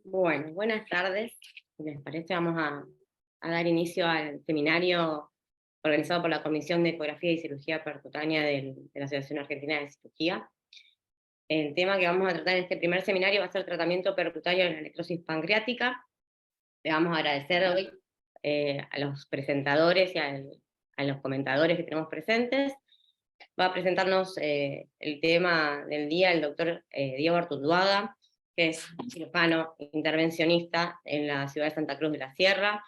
Bueno, buenas tardes. Si les parece, vamos a dar inicio al seminario organizado por la Comisión de Ecografía y Cirugía Percutánea de la Asociación Argentina de Cirugía. El tema que vamos a tratar en este primer seminario va a ser tratamiento percutáneo de la necrosis pancreática. Le vamos a agradecer hoy a los presentadores y a los comentadores que tenemos presentes. Va a presentarnos el tema del día el doctor Diego Artunduaga, que es cirujano intervencionista en la ciudad de Santa Cruz de la Sierra,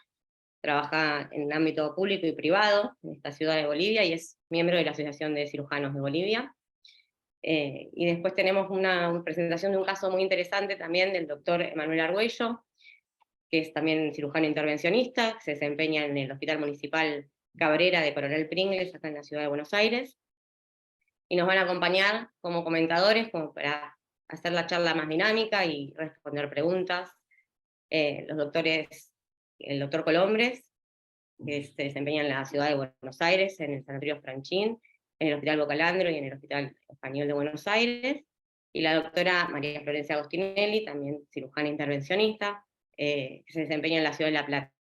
trabaja en el ámbito público y privado en esta ciudad de Bolivia y es miembro de la Asociación de Cirujanos de Bolivia. Y después tenemos una presentación de un caso muy interesante también del doctor Emanuel Argüello, que es también cirujano intervencionista, que se desempeña en el Hospital Municipal Cabrera de Coronel Pringles, acá en la ciudad de Buenos Aires. Y nos van a acompañar como comentadores, como para hacer la charla más dinámica y responder preguntas, los doctores, el doctor Colombres, que se desempeña en la ciudad de Buenos Aires, en el Sanatorio Franchín, en el Hospital Bocalandro y en el Hospital Español de Buenos Aires, y la doctora María Florencia Agostinelli, también cirujana intervencionista, que se desempeña en la ciudad de La Plata,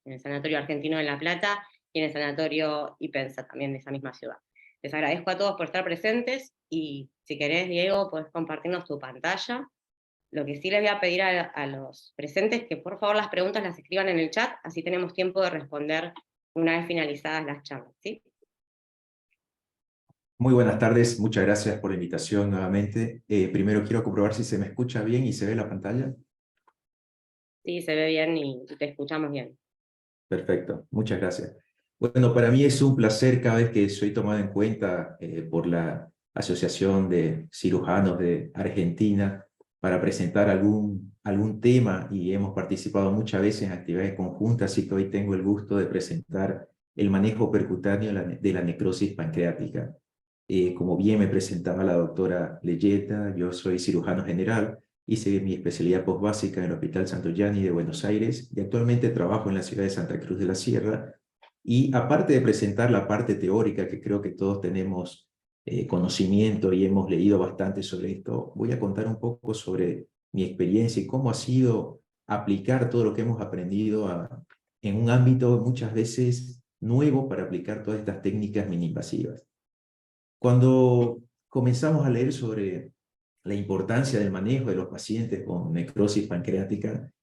en el Sanatorio Argentino de La Plata, y en el Sanatorio Ipensa, también de esa misma ciudad. Les agradezco a todos por estar presentes, y si querés, Diego, podés compartirnos tu pantalla. Lo que sí les voy a pedir a los presentes que por favor las preguntas las escriban en el chat, así tenemos tiempo de responder una vez finalizadas las charlas, ¿sí? Muy buenas tardes, muchas gracias por la invitación nuevamente. Primero quiero comprobar si se me escucha bien y se ve la pantalla. Sí, se ve bien y te escuchamos bien. Perfecto, muchas gracias. Bueno, para mí es un placer cada vez que soy tomado en cuenta por la Asociación de Cirujanos de Argentina para presentar algún tema, y hemos participado muchas veces en actividades conjuntas, así que hoy tengo el gusto de presentar el manejo percutáneo de la necrosis pancreática. Como bien me presentaba la doctora Leyeta, yo soy cirujano general, hice mi especialidad postbásica en el Hospital Santoyani de Buenos Aires y actualmente trabajo en la ciudad de Santa Cruz de la Sierra. Y aparte de presentar la parte teórica, que creo que todos tenemos conocimiento y hemos leído bastante sobre esto, voy a contar un poco sobre mi experiencia y cómo ha sido aplicar todo lo que hemos aprendido en un ámbito muchas veces nuevo para aplicar todas estas técnicas mini-invasivas. Cuando comenzamos a leer sobre la importancia del manejo de los pacientes con necrosis pancreática,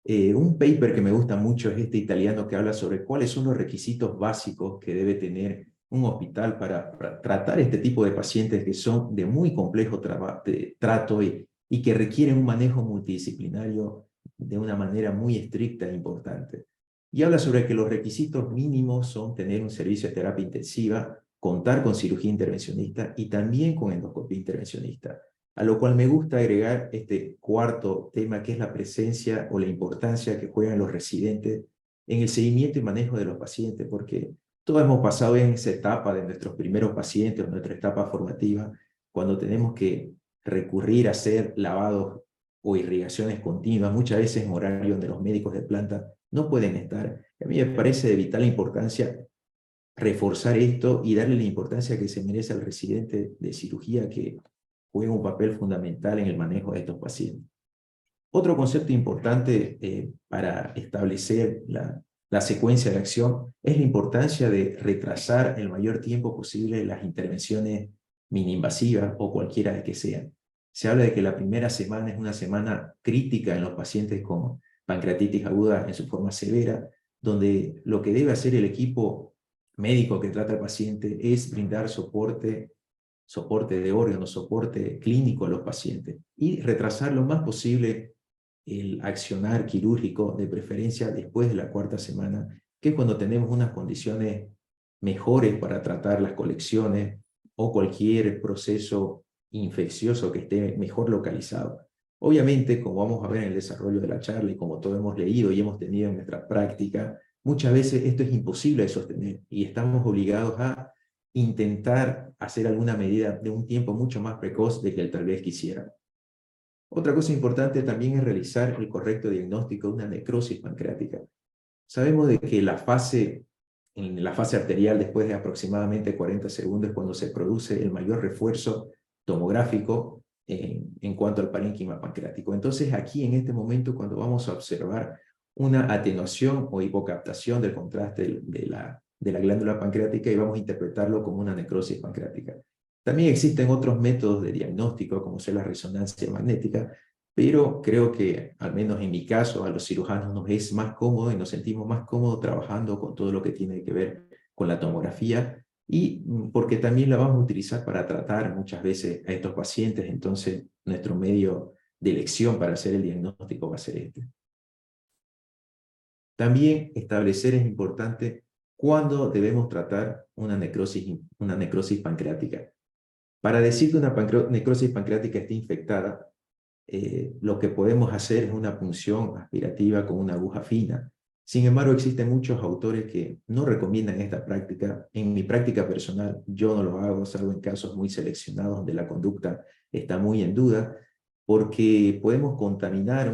un paper que me gusta mucho es este italiano que habla sobre cuáles son los requisitos básicos que debe tener un hospital para tratar este tipo de pacientes que son de muy complejo trato y que requieren un manejo multidisciplinario de una manera muy estricta e importante. Y habla sobre que los requisitos mínimos son tener un servicio de terapia intensiva, contar con cirugía intervencionista y también con endoscopía intervencionista. A lo cual me gusta agregar este cuarto tema, que es la presencia o la importancia que juegan los residentes en el seguimiento y manejo de los pacientes, porque todos hemos pasado en esa etapa de nuestros primeros pacientes, nuestra etapa formativa, cuando tenemos que recurrir a hacer lavados o irrigaciones continuas, muchas veces en horario donde los médicos de planta no pueden estar. A mí me parece de vital importancia reforzar esto y darle la importancia que se merece al residente de cirugía, que juega un papel fundamental en el manejo de estos pacientes. Otro concepto importante para establecer la secuencia de acción es la importancia de retrasar el mayor tiempo posible las intervenciones mini-invasivas o cualquiera de que sean. Se habla de que la primera semana es una semana crítica en los pacientes con pancreatitis aguda en su forma severa, donde lo que debe hacer el equipo médico que trata al paciente es brindar soporte de órganos, soporte clínico a los pacientes y retrasar lo más posible el accionar quirúrgico, de preferencia después de la cuarta semana, que es cuando tenemos unas condiciones mejores para tratar las colecciones o cualquier proceso infeccioso que esté mejor localizado. Obviamente, como vamos a ver en el desarrollo de la charla y como todos hemos leído y hemos tenido en nuestra práctica, muchas veces esto es imposible de sostener y estamos obligados a intentar hacer alguna medida de un tiempo mucho más precoz de que el tal vez quisiera. Otra cosa importante también es realizar el correcto diagnóstico de una necrosis pancreática. Sabemos de que en la fase arterial, después de aproximadamente 40 segundos, cuando se produce el mayor refuerzo tomográfico en cuanto al parénquima pancreático. Entonces, aquí en este momento, cuando vamos a observar una atenuación o hipocaptación del contraste de la glándula pancreática, y vamos a interpretarlo como una necrosis pancreática. También existen otros métodos de diagnóstico, como es la resonancia magnética, pero creo que, al menos en mi caso, a los cirujanos nos es más cómodo y nos sentimos más cómodos trabajando con todo lo que tiene que ver con la tomografía, y porque también la vamos a utilizar para tratar muchas veces a estos pacientes. Entonces nuestro medio de elección para hacer el diagnóstico va a ser este. También establecer es importante cuándo debemos tratar una necrosis pancreática. Para decir que una necrosis pancreática está infectada, lo que podemos hacer es una punción aspirativa con una aguja fina. Sin embargo, existen muchos autores que no recomiendan esta práctica. En mi práctica personal, yo no lo hago, salvo en casos muy seleccionados donde la conducta está muy en duda, porque podemos contaminar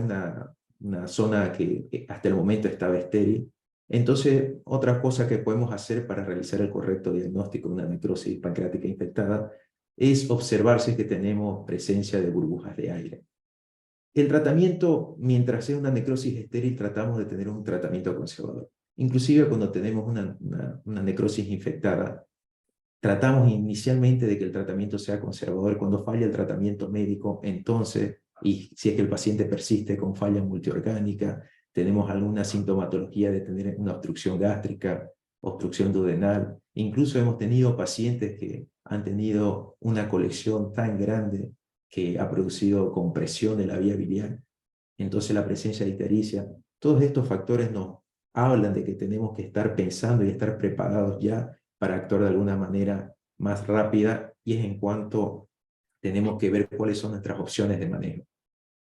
una zona que hasta el momento estaba estéril. Entonces, otra cosa que podemos hacer para realizar el correcto diagnóstico de una necrosis pancreática infectada es observar si es que tenemos presencia de burbujas de aire. El tratamiento, mientras sea una necrosis estéril, tratamos de tener un tratamiento conservador. Inclusive cuando tenemos una necrosis infectada, tratamos inicialmente de que el tratamiento sea conservador. Cuando falla el tratamiento médico, entonces, y si es que el paciente persiste con falla multiorgánica, tenemos alguna sintomatología de tener una obstrucción gástrica, obstrucción duodenal. Incluso hemos tenido pacientes que han tenido una colección tan grande que ha producido compresión de la vía biliar. Entonces la presencia de ictericia, todos estos factores nos hablan de que tenemos que estar pensando y estar preparados ya para actuar de alguna manera más rápida, y es en cuanto tenemos que ver cuáles son nuestras opciones de manejo.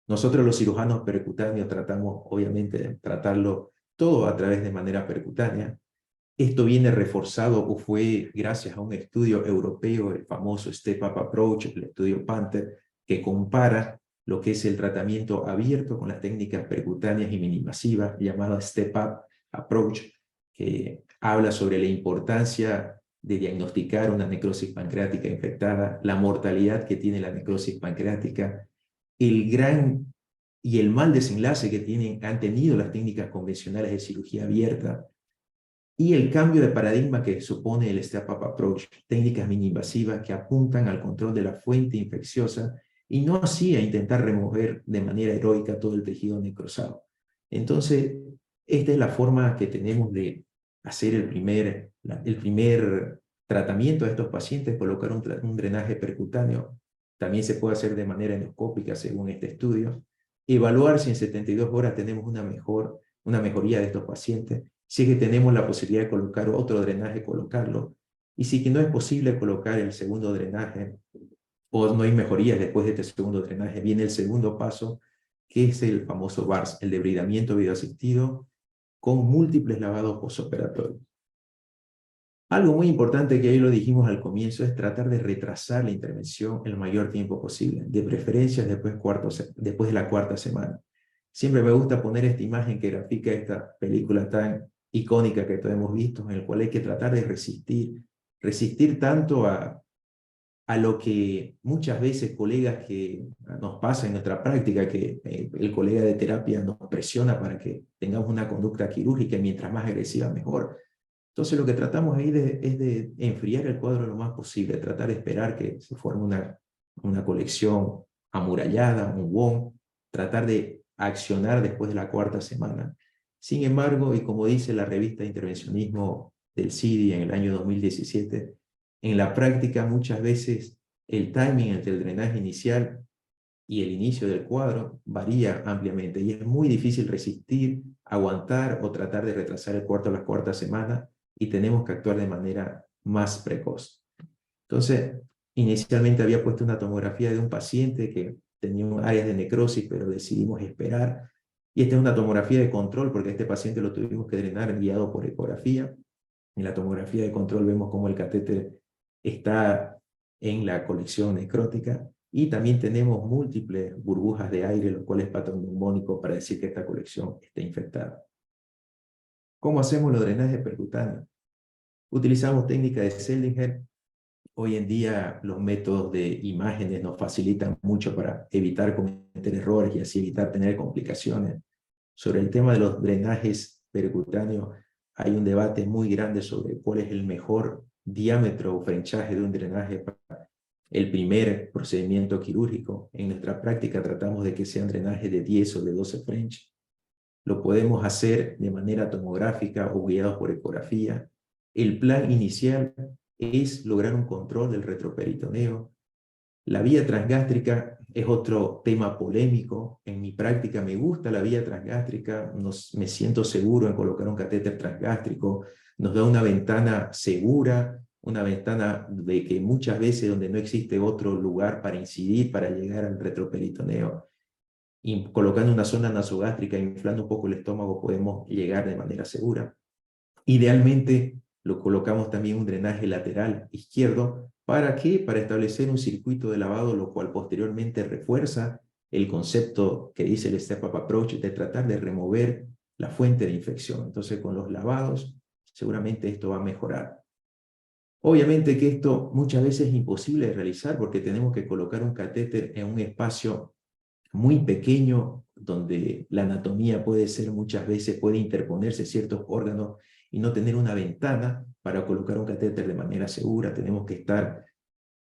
Nosotros los cirujanos percutáneos tratamos obviamente de tratarlo todo a través de manera percutánea. Esto viene reforzado o fue gracias a un estudio europeo, el famoso Step Up Approach, el estudio Panther, que compara lo que es el tratamiento abierto con las técnicas percutáneas y miniinvasivas, llamada Step Up Approach, que habla sobre la importancia de diagnosticar una necrosis pancreática infectada, la mortalidad que tiene la necrosis pancreática, el gran y el mal desenlace que han tenido las técnicas convencionales de cirugía abierta, y el cambio de paradigma que supone el Step Up Approach, técnicas mini-invasivas que apuntan al control de la fuente infecciosa y no así a intentar remover de manera heroica todo el tejido necrosado. Entonces, esta es la forma que tenemos de hacer el primer tratamiento a estos pacientes, colocar un drenaje percutáneo. También se puede hacer de manera endoscópica según este estudio. Evaluar si en 72 horas tenemos una mejoría de estos pacientes. Si es que tenemos la posibilidad de colocar otro drenaje, colocarlo. Y si que no es posible colocar el segundo drenaje, o no hay mejorías después de este segundo drenaje, viene el segundo paso, que es el famoso VARS, el debridamiento videoasistido con múltiples lavados postoperatorios. Algo muy importante que ahí lo dijimos al comienzo es tratar de retrasar la intervención el mayor tiempo posible, de preferencia después de la cuarta semana. Siempre me gusta poner esta imagen que grafica esta película tan icónica que todos hemos visto, en el cual hay que tratar de resistir tanto a lo que muchas veces colegas que nos pasa en nuestra práctica, que el colega de terapia nos presiona para que tengamos una conducta quirúrgica y mientras más agresiva mejor. Entonces lo que tratamos ahí es de enfriar el cuadro lo más posible, tratar de esperar que se forme una colección amurallada, un WON, tratar de accionar después de la cuarta semana. Sin embargo, y como dice la revista de intervencionismo del CIDI en el año 2017, en la práctica muchas veces el timing entre el drenaje inicial y el inicio del cuadro varía ampliamente y es muy difícil resistir, aguantar o tratar de retrasar el cuarto a la cuarta semana, y tenemos que actuar de manera más precoz. Entonces, inicialmente había puesto una tomografía de un paciente que tenía áreas de necrosis, pero decidimos esperar. Y esta es una tomografía de control, porque a este paciente lo tuvimos que drenar guiado por ecografía. En la tomografía de control vemos cómo el catéter está en la colección necrótica, y también tenemos múltiples burbujas de aire, lo cual es patognomónico para decir que esta colección está infectada. ¿Cómo hacemos los drenajes percutáneos? Utilizamos técnica de Seldinger Hoy en día los métodos de imágenes nos facilitan mucho para evitar cometer errores y así evitar tener complicaciones. Sobre el tema de los drenajes percutáneos, hay un debate muy grande sobre cuál es el mejor diámetro o frenchaje de un drenaje para el primer procedimiento quirúrgico. En nuestra práctica tratamos de que sean drenajes de 10 o de 12 French. Lo podemos hacer de manera tomográfica o guiados por ecografía. El plan inicial es lograr un control del retroperitoneo. La vía transgástrica es otro tema polémico. En mi práctica me gusta la vía transgástrica, me siento seguro en colocar un catéter transgástrico, nos da una ventana segura, una ventana de que muchas veces donde no existe otro lugar para incidir, para llegar al retroperitoneo, y colocando una zona nasogástrica, inflando un poco el estómago, podemos llegar de manera segura. Idealmente lo colocamos también un drenaje lateral izquierdo. ¿Para qué? Para establecer un circuito de lavado, lo cual posteriormente refuerza el concepto que dice el Step-Up Approach de tratar de remover la fuente de infección. Entonces, con los lavados, seguramente esto va a mejorar. Obviamente que esto muchas veces es imposible de realizar porque tenemos que colocar un catéter en un espacio muy pequeño, donde la anatomía puede ser muchas veces, puede interponerse ciertos órganos y no tener una ventana para colocar un catéter de manera segura. Tenemos que estar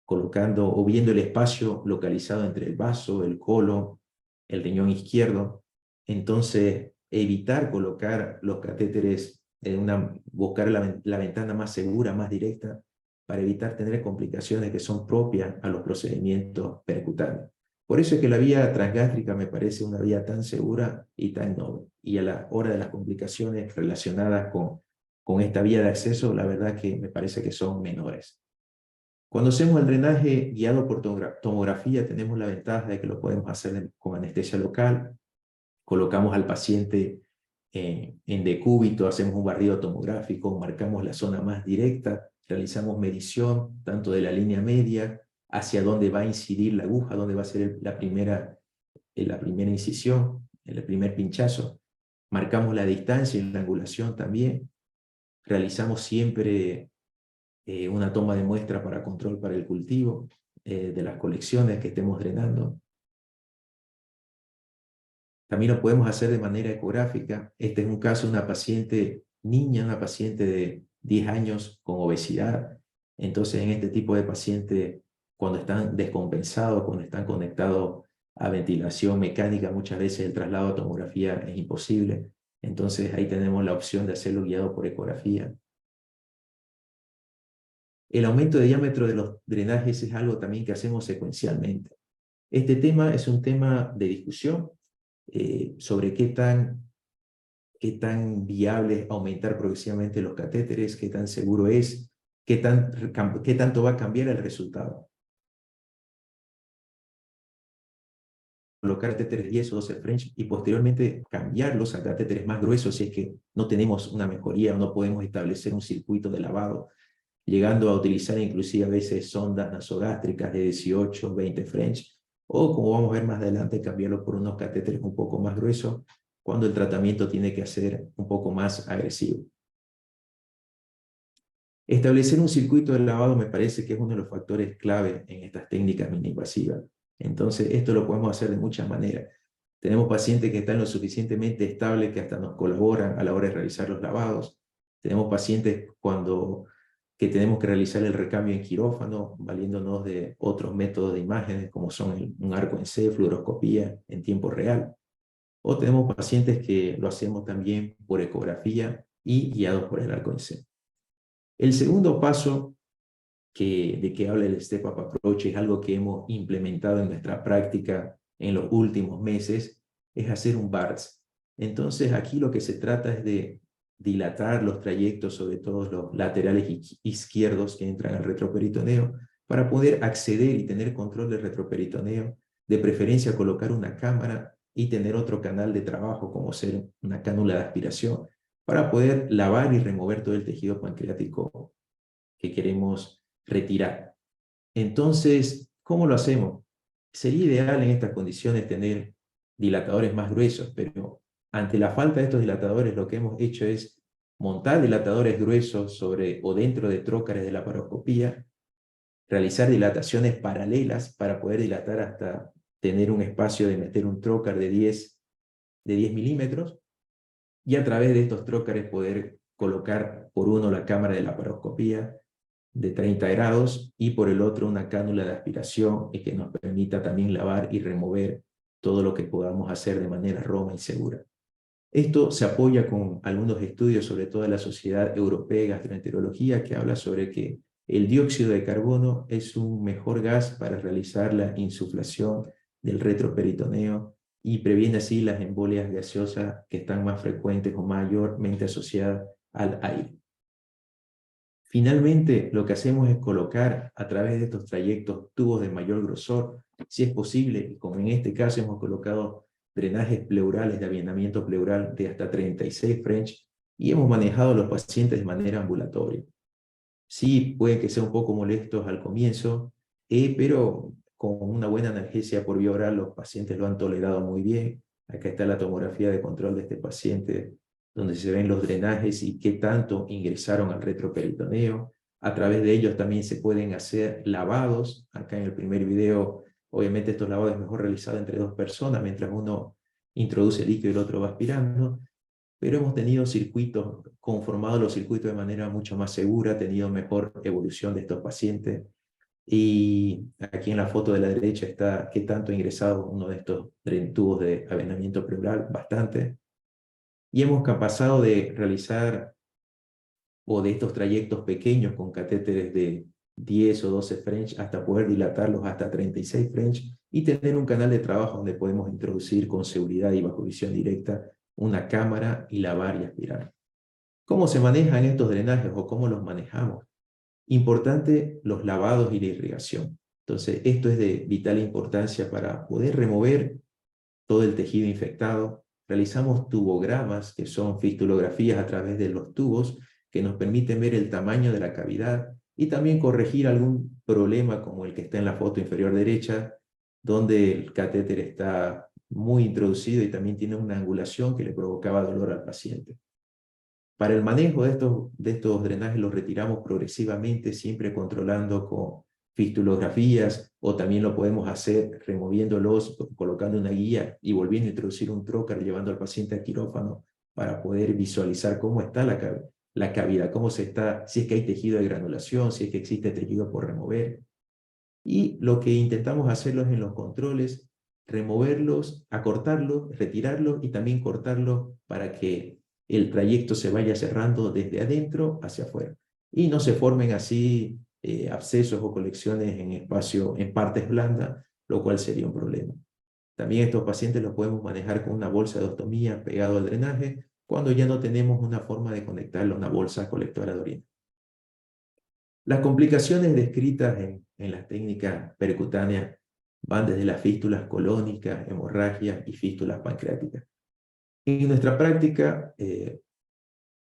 colocando o viendo el espacio localizado entre el vaso, el colon, el riñón izquierdo. Entonces, evitar colocar los catéteres buscar la ventana más segura, más directa, para evitar tener complicaciones que son propias a los procedimientos percutáneos. Por eso es que la vía transgástrica me parece una vía tan segura y tan noble. Y a la hora de las complicaciones relacionadas con esta vía de acceso, la verdad que me parece que son menores. Cuando hacemos el drenaje guiado por tomografía, tenemos la ventaja de que lo podemos hacer con anestesia local. Colocamos al paciente en decúbito, hacemos un barrido tomográfico, marcamos la zona más directa, realizamos medición tanto de la línea media hacia dónde va a incidir la aguja, dónde va a ser la primera incisión, el primer pinchazo. Marcamos la distancia y la angulación también. Realizamos siempre una toma de muestra para control para el cultivo de las colecciones que estemos drenando. También lo podemos hacer de manera ecográfica. Este es un caso de una paciente niña, una paciente de 10 años con obesidad. Entonces, en este tipo de pacientes, cuando están descompensados, cuando están conectados a ventilación mecánica, muchas veces el traslado a tomografía es imposible. Entonces, ahí tenemos la opción de hacerlo guiado por ecografía. El aumento de diámetro de los drenajes es algo también que hacemos secuencialmente. Este tema es un tema de discusión sobre qué tan viable es aumentar progresivamente los catéteres, qué tan seguro es, qué tanto va a cambiar el resultado. Colocar catéteres 10 o 12 French y posteriormente cambiarlos a catéteres más gruesos si es que no tenemos una mejoría o no podemos establecer un circuito de lavado, llegando a utilizar inclusive a veces sondas nasogástricas de 18, 20 French, o como vamos a ver más adelante, cambiarlo por unos catéteres un poco más gruesos, cuando el tratamiento tiene que ser un poco más agresivo. Establecer un circuito de lavado me parece que es uno de los factores clave en estas técnicas mini-invasivas. Entonces, esto lo podemos hacer de muchas maneras. Tenemos pacientes que están lo suficientemente estables que hasta nos colaboran a la hora de realizar los lavados. Tenemos pacientes que tenemos que realizar el recambio en quirófano, valiéndonos de otros métodos de imágenes, como son un arco en C, fluoroscopía en tiempo real. O tenemos pacientes que lo hacemos también por ecografía y guiados por el arco en C. El segundo paso de que habla el Step-Up Approach es algo que hemos implementado en nuestra práctica en los últimos meses, es hacer un BARTS. Entonces aquí lo que se trata es de dilatar los trayectos, sobre todo los laterales izquierdos que entran al retroperitoneo, para poder acceder y tener control del retroperitoneo, de preferencia colocar una cámara y tener otro canal de trabajo como ser una cánula de aspiración, para poder lavar y remover todo el tejido pancreático que queremos retirar. Entonces, ¿cómo lo hacemos? Sería ideal en estas condiciones tener dilatadores más gruesos, pero ante la falta de estos dilatadores lo que hemos hecho es montar dilatadores gruesos sobre o dentro de trócares de laparoscopía realizar dilataciones paralelas para poder dilatar hasta tener un espacio de meter un trocar de 10 milímetros, y a través de estos trócares poder colocar por uno la cámara de laparoscopía de 30 grados y por el otro una cánula de aspiración y que nos permita también lavar y remover todo lo que podamos hacer de manera roma y segura. Esto se apoya con algunos estudios, sobre todo de la Sociedad Europea de Gastroenterología, que habla sobre que el dióxido de carbono es un mejor gas para realizar la insuflación del retroperitoneo y previene así las embolias gaseosas que están más frecuentes o mayormente asociadas al aire. Finalmente, lo que hacemos es colocar a través de estos trayectos tubos de mayor grosor, si es posible, y como en este caso hemos colocado drenajes pleurales de avienamiento pleural de hasta 36 French, y hemos manejado a los pacientes de manera ambulatoria. Sí, puede que sea un poco molestos al comienzo, pero con una buena analgesia por vía oral los pacientes lo han tolerado muy bien. Acá está la tomografía de control de este paciente, donde se ven los drenajes y qué tanto ingresaron al retroperitoneo. A través de ellos también se pueden hacer lavados. Acá en el primer video, obviamente estos lavados es mejor realizado entre dos personas, mientras uno introduce el líquido y el otro va aspirando. Pero hemos tenido circuitos, conformado los circuitos de manera mucho más segura, tenido mejor evolución de estos pacientes. Y aquí en la foto de la derecha está qué tanto ha ingresado uno de estos tubos de avenamiento pleural, bastante. Y hemos pasado de realizar, o de estos trayectos pequeños con catéteres de 10 o 12 French, hasta poder dilatarlos hasta 36 French, y tener un canal de trabajo donde podemos introducir con seguridad y bajo visión directa una cámara y lavar y aspirar. ¿Cómo se manejan estos drenajes o cómo los manejamos? Importante los lavados y la irrigación. Entonces, esto es de vital importancia para poder remover todo el tejido infectado. Realizamos tubogramas, que son fistulografías a través de los tubos, que nos permiten ver el tamaño de la cavidad y también corregir algún problema como el que está en la foto inferior derecha, donde el catéter está muy introducido y también tiene una angulación que le provocaba dolor al paciente. Para el manejo de estos drenajes los retiramos progresivamente, siempre controlando con fistulografías, o también lo podemos hacer removiéndolos, colocando una guía y volviendo a introducir un trocar, llevando al paciente al quirófano para poder visualizar cómo está la cavidad, cómo se está, si es que hay tejido de granulación, si es que existe tejido por remover. Y lo que intentamos hacerlos en los controles, removerlos, acortarlos, retirarlos y también cortarlos para que el trayecto se vaya cerrando desde adentro hacia afuera. Y no se formen así abscesos o colecciones en espacio, en partes blandas, lo cual sería un problema. También estos pacientes los podemos manejar con una bolsa de ostomía pegado al drenaje cuando ya no tenemos una forma de conectarlo a una bolsa colectora de orina. Las complicaciones descritas en las técnicas percutáneas van desde las fístulas colónicas, hemorragias y fístulas pancreáticas. En nuestra práctica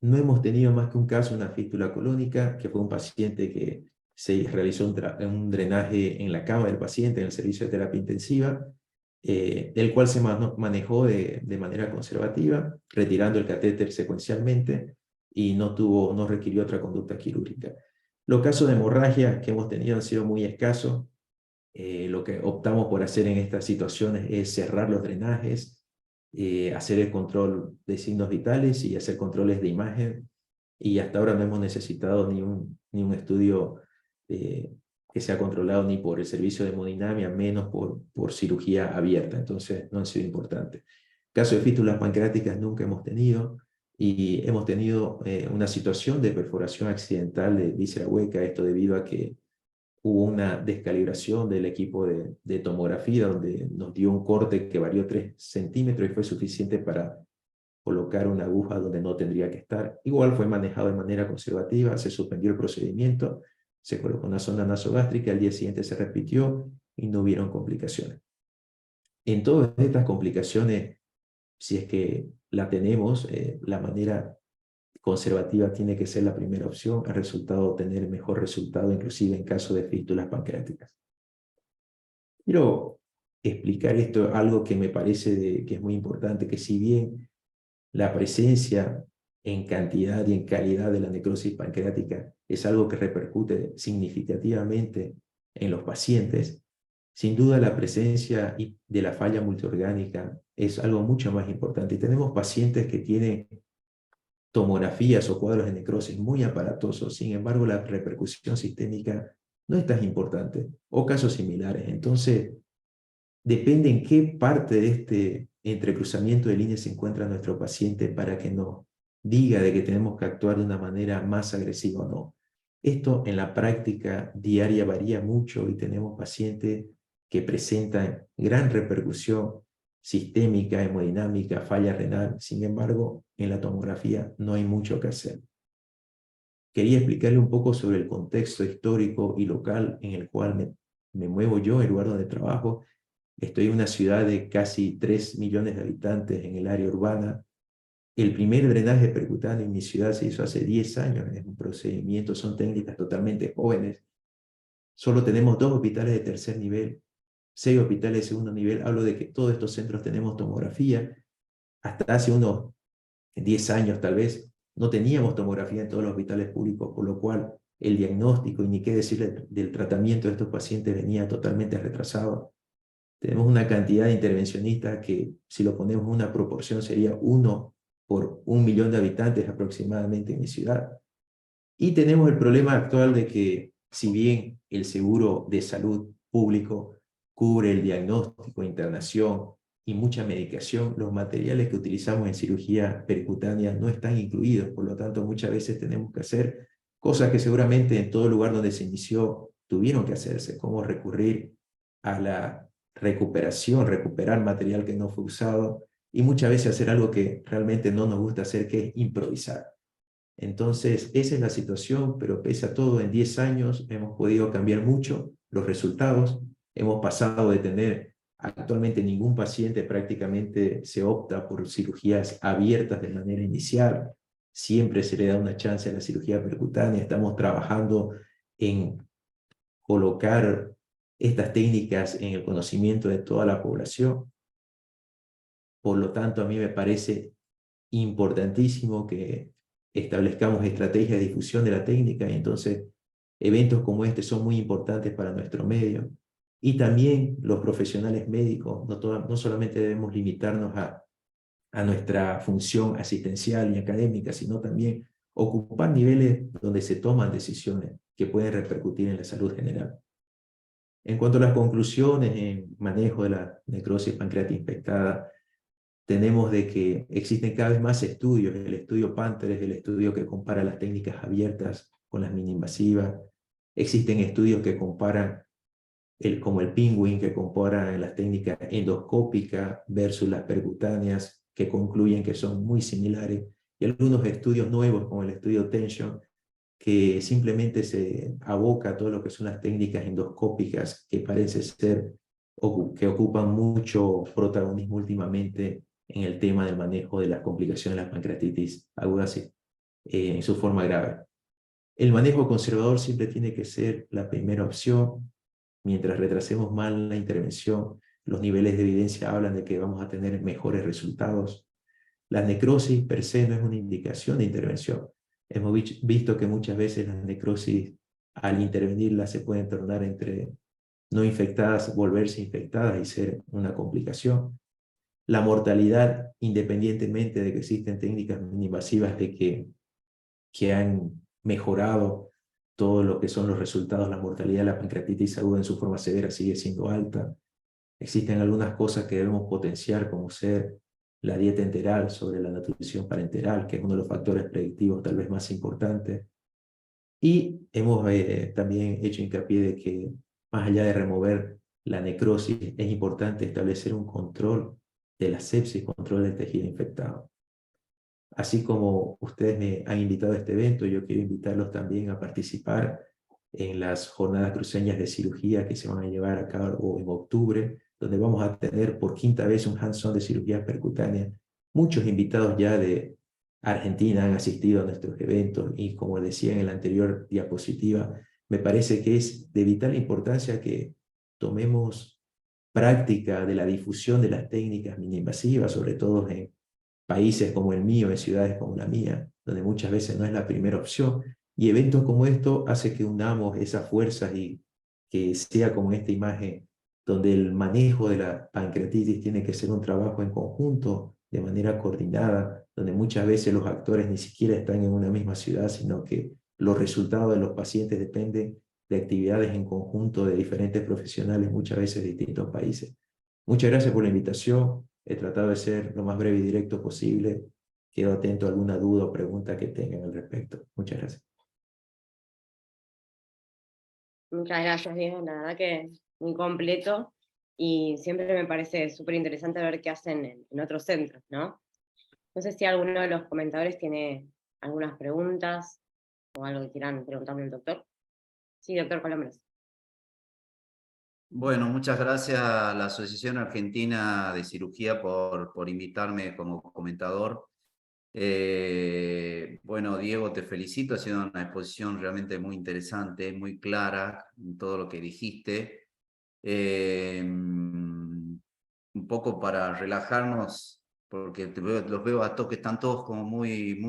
no hemos tenido más que un caso, una fístula colónica, que fue un paciente que se realizó un drenaje en la cama del paciente en el servicio de terapia intensiva, el cual se manejó de manera conservativa, retirando el catéter secuencialmente y no requirió otra conducta quirúrgica. Los casos de hemorragia que hemos tenido han sido muy escasos. Lo que optamos por hacer en estas situaciones es cerrar los drenajes, hacer el control de signos vitales y hacer controles de imagen, y hasta ahora no hemos necesitado ni un estudio que sea controlado ni por el servicio de hemodinamia, menos por cirugía abierta, entonces no han sido importantes. Caso de fístulas pancreáticas nunca hemos tenido, y hemos tenido una situación de perforación accidental de víscera hueca, esto debido a que hubo una descalibración del equipo de tomografía, donde nos dio un corte que varió 3 centímetros y fue suficiente para colocar una aguja donde no tendría que estar. Igual fue manejado de manera conservativa, se suspendió el procedimiento, se colocó una sonda nasogástrica, al día siguiente se repitió y no hubieron complicaciones. En todas estas complicaciones, si es que la tenemos, la manera conservativa tiene que ser la primera opción, el resultado tener mejor resultado, inclusive en caso de fístulas pancreáticas. Quiero explicar esto, algo que me parece que es muy importante, que si bien la presencia en cantidad y en calidad de la necrosis pancreática es algo que repercute significativamente en los pacientes, sin duda la presencia de la falla multiorgánica es algo mucho más importante. Y tenemos pacientes que tienen tomografías o cuadros de necrosis muy aparatosos, sin embargo la repercusión sistémica no es tan importante, o casos similares. Entonces, depende en qué parte de este entrecruzamiento de líneas se encuentra nuestro paciente para que nos diga de que tenemos que actuar de una manera más agresiva o no. Esto en la práctica diaria varía mucho y tenemos pacientes que presentan gran repercusión sistémica, hemodinámica, falla renal. Sin embargo, en la tomografía no hay mucho que hacer. Quería explicarle un poco sobre el contexto histórico y local en el cual me muevo yo, el lugar donde trabajo. Estoy en una ciudad de casi 3 millones de habitantes en el área urbana. El primer drenaje percutáneo en mi ciudad se hizo hace 10 años. Es un procedimiento, son técnicas totalmente jóvenes. Solo tenemos 2 hospitales de tercer nivel, 6 hospitales de segundo nivel. Hablo de que todos estos centros tenemos tomografía. Hasta hace unos 10 años tal vez no teníamos tomografía en todos los hospitales públicos, por lo cual el diagnóstico, y ni qué decir del tratamiento de estos pacientes, venía totalmente retrasado. Tenemos una cantidad de intervencionistas que, si lo ponemos en una proporción, sería 1 por 1 millón de habitantes aproximadamente en mi ciudad. Y tenemos el problema actual de que, si bien el seguro de salud público cubre el diagnóstico, internación y mucha medicación, los materiales que utilizamos en cirugía percutánea no están incluidos. Por lo tanto, muchas veces tenemos que hacer cosas que seguramente en todo lugar donde se inició tuvieron que hacerse, como recurrir a la recuperación, recuperar material que no fue usado, y muchas veces hacer algo que realmente no nos gusta hacer, que es improvisar. Entonces, esa es la situación, pero pese a todo, en 10 años hemos podido cambiar mucho los resultados. Hemos pasado de tener actualmente ningún paciente, prácticamente se opta por cirugías abiertas de manera inicial. Siempre se le da una chance a la cirugía percutánea. Estamos trabajando en colocar estas técnicas en el conocimiento de toda la población. Por lo tanto, a mí me parece importantísimo que establezcamos estrategias de difusión de la técnica, y entonces eventos como este son muy importantes para nuestro medio. Y también los profesionales médicos, no solamente debemos limitarnos a nuestra función asistencial y académica, sino también ocupar niveles donde se toman decisiones que pueden repercutir en la salud general. En cuanto a las conclusiones en manejo de la necrosis pancreática infectada, tenemos de que existen cada vez más estudios. El estudio Panther es el estudio que compara las técnicas abiertas con las mini-invasivas. Existen estudios que comparan, como el Penguin, que comparan las técnicas endoscópicas versus las percutáneas, que concluyen que son muy similares. Y algunos estudios nuevos, como el estudio Tension, que simplemente se aboca a todo lo que son las técnicas endoscópicas, que parece ser, que ocupan mucho protagonismo últimamente en el tema del manejo de las complicaciones de la pancreatitis aguda en su forma grave. El manejo conservador siempre tiene que ser la primera opción. Mientras retrasemos más la intervención, los niveles de evidencia hablan de que vamos a tener mejores resultados. La necrosis per se no es una indicación de intervención. Hemos visto que muchas veces las necrosis, al intervenirlas, se pueden tornar entre no infectadas, volverse infectadas y ser una complicación. La mortalidad, independientemente de que existen técnicas invasivas que han mejorado todo lo que son los resultados, la mortalidad de la pancreatitis aguda en su forma severa sigue siendo alta. Existen algunas cosas que debemos potenciar, como ser la dieta enteral, sobre la nutrición parenteral, que es uno de los factores predictivos tal vez más importantes. Y hemos también hecho hincapié de que, más allá de remover la necrosis, es importante establecer un control de la sepsis, control del tejido infectado. Así como ustedes me han invitado a este evento, yo quiero invitarlos también a participar en las jornadas cruceñas de cirugía que se van a llevar a cabo en octubre, donde vamos a tener por 5ª vez un hands-on de cirugía percutánea. Muchos invitados ya de Argentina han asistido a nuestros eventos, y como decía en la anterior diapositiva, me parece que es de vital importancia que tomemos práctica de la difusión de las técnicas mini-invasivas, sobre todo en países como el mío, en ciudades como la mía, donde muchas veces no es la primera opción. Y eventos como esto hace que unamos esas fuerzas y que sea como esta imagen, donde el manejo de la pancreatitis tiene que ser un trabajo en conjunto, de manera coordinada, donde muchas veces los actores ni siquiera están en una misma ciudad, sino que los resultados de los pacientes dependen de actividades en conjunto de diferentes profesionales, muchas veces de distintos países. Muchas gracias por la invitación. He tratado de ser lo más breve y directo posible. Quedo atento a alguna duda o pregunta que tengan al respecto. Muchas gracias. Muchas gracias, Diego, la verdad que muy completo, y siempre me parece súper interesante ver qué hacen en otros centros, ¿no? No sé si alguno de los comentadores tiene algunas preguntas o algo que quieran preguntarle al doctor. Sí, doctor Colombres. Bueno, muchas gracias a la Asociación Argentina de Cirugía por invitarme como comentador. Bueno, Diego, te felicito, ha sido una exposición realmente muy interesante, muy clara en todo lo que dijiste. Un poco para relajarnos, porque los veo a todos que están todos como muy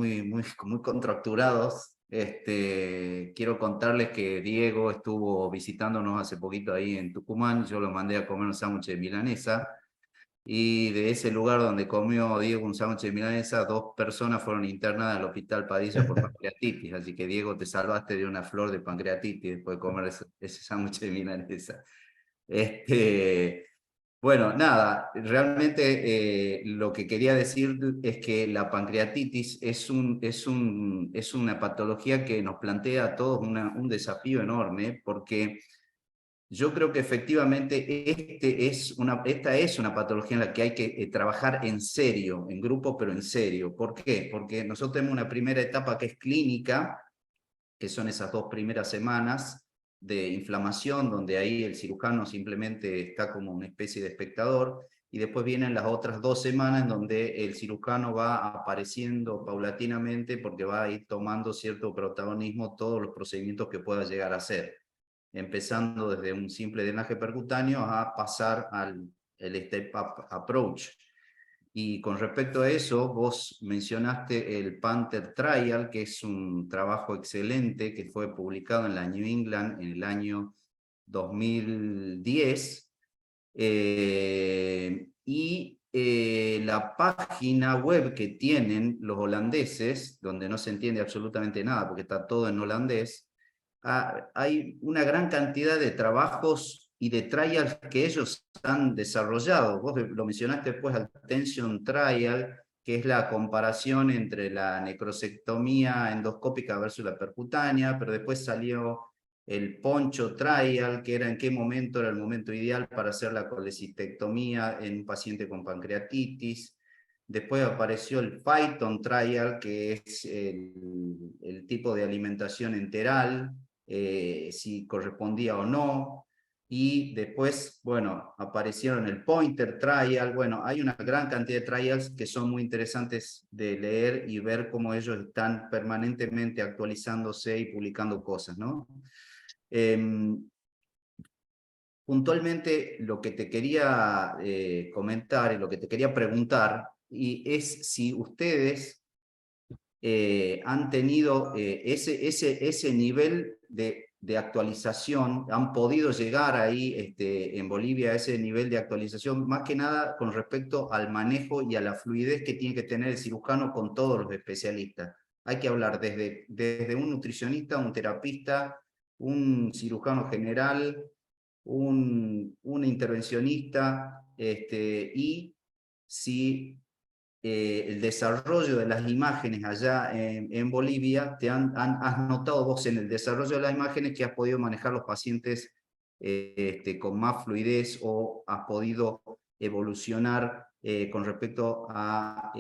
contracturados. Quiero contarles que Diego estuvo visitándonos hace poquito ahí en Tucumán. Yo lo mandé a comer un sándwich de milanesa, y de ese lugar donde comió Diego un sándwich de milanesa, 2 personas fueron internadas al Hospital Padilla por pancreatitis. Así que, Diego, te salvaste de una flor de pancreatitis después de comer ese sándwich de milanesa. Bueno, nada, realmente lo que quería decir es que la pancreatitis es una patología que nos plantea a todos un desafío enorme, porque yo creo que efectivamente esta es una patología en la que hay que trabajar en serio, en grupo, pero en serio. ¿Por qué? Porque nosotros tenemos una primera etapa que es clínica, que son esas 2 primeras semanas de inflamación, donde ahí el cirujano simplemente está como una especie de espectador, y después vienen las otras 2 semanas en donde el cirujano va apareciendo paulatinamente, porque va a ir tomando cierto protagonismo todos los procedimientos que pueda llegar a hacer, empezando desde un simple drenaje percutáneo a pasar al step-up approach. Y con respecto a eso, vos mencionaste el Panther Trial, que es un trabajo excelente que fue publicado en la New England en el año 2010. La página web que tienen los holandeses, donde no se entiende absolutamente nada porque está todo en holandés, hay una gran cantidad de trabajos y de trials que ellos han desarrollado. Vos lo mencionaste después, al Tension Trial, que es la comparación entre la necrosectomía endoscópica versus la percutánea, pero después salió el Poncho Trial, que era en qué momento era el momento ideal para hacer la colecistectomía en un paciente con pancreatitis. Después apareció el Phyton Trial, que es el tipo de alimentación enteral, si correspondía o no. Y después, bueno, aparecieron el Pointer Trial. Bueno, hay una gran cantidad de trials que son muy interesantes de leer y ver cómo ellos están permanentemente actualizándose y publicando cosas, ¿no? Puntualmente lo que te quería comentar y lo que te quería preguntar es si ustedes han tenido ese nivel de actualización, han podido llegar ahí en Bolivia a ese nivel de actualización, más que nada con respecto al manejo y a la fluidez que tiene que tener el cirujano con todos los especialistas. Hay que hablar desde un nutricionista, un terapista, un cirujano general, un intervencionista, y si el desarrollo de las imágenes allá en Bolivia, has notado vos en el desarrollo de las imágenes que has podido manejar los pacientes con más fluidez, o has podido evolucionar con respecto a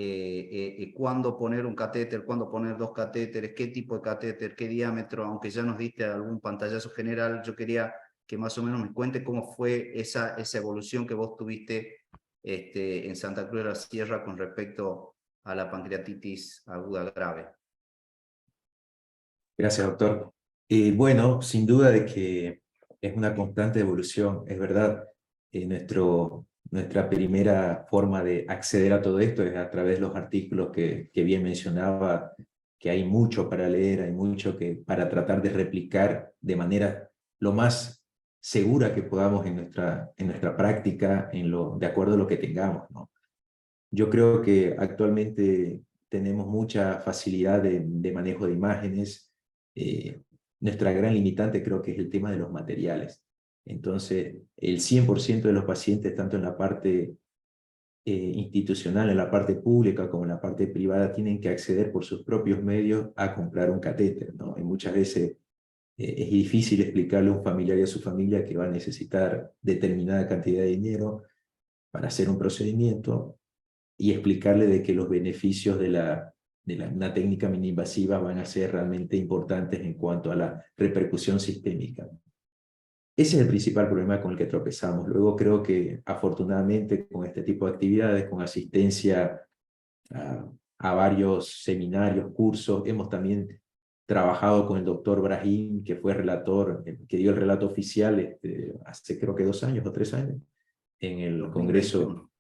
cuándo poner un catéter, cuándo poner 2 catéteres, qué tipo de catéter, qué diámetro. Aunque ya nos diste algún pantallazo general, yo quería que más o menos me cuente cómo fue esa evolución que vos tuviste en Santa Cruz de la Sierra con respecto a la pancreatitis aguda grave. Gracias, doctor. Bueno, sin duda de que es una constante evolución, es verdad. Nuestra primera forma de acceder a todo esto es a través de los artículos que bien mencionaba, que hay mucho para leer, hay mucho para tratar de replicar de manera lo más segura que podamos en nuestra práctica, de acuerdo a lo que tengamos, ¿no? Yo creo que actualmente tenemos mucha facilidad de manejo de imágenes. Nuestra gran limitante creo que es el tema de los materiales. Entonces, el 100% de los pacientes, tanto en la parte institucional, en la parte pública como en la parte privada, tienen que acceder por sus propios medios a comprar un catéter, ¿no? Y muchas veces es difícil explicarle a un familiar y a su familia que va a necesitar determinada cantidad de dinero para hacer un procedimiento y explicarle de que los beneficios de una técnica mini-invasiva van a ser realmente importantes en cuanto a la repercusión sistémica. Ese es el principal problema con el que tropezamos. Luego creo que afortunadamente con este tipo de actividades, con asistencia a varios seminarios, cursos, hemos también trabajado con el doctor Brahim, que fue relator, que dio el relato oficial hace creo que 2 años o 3 años, en el Congreso,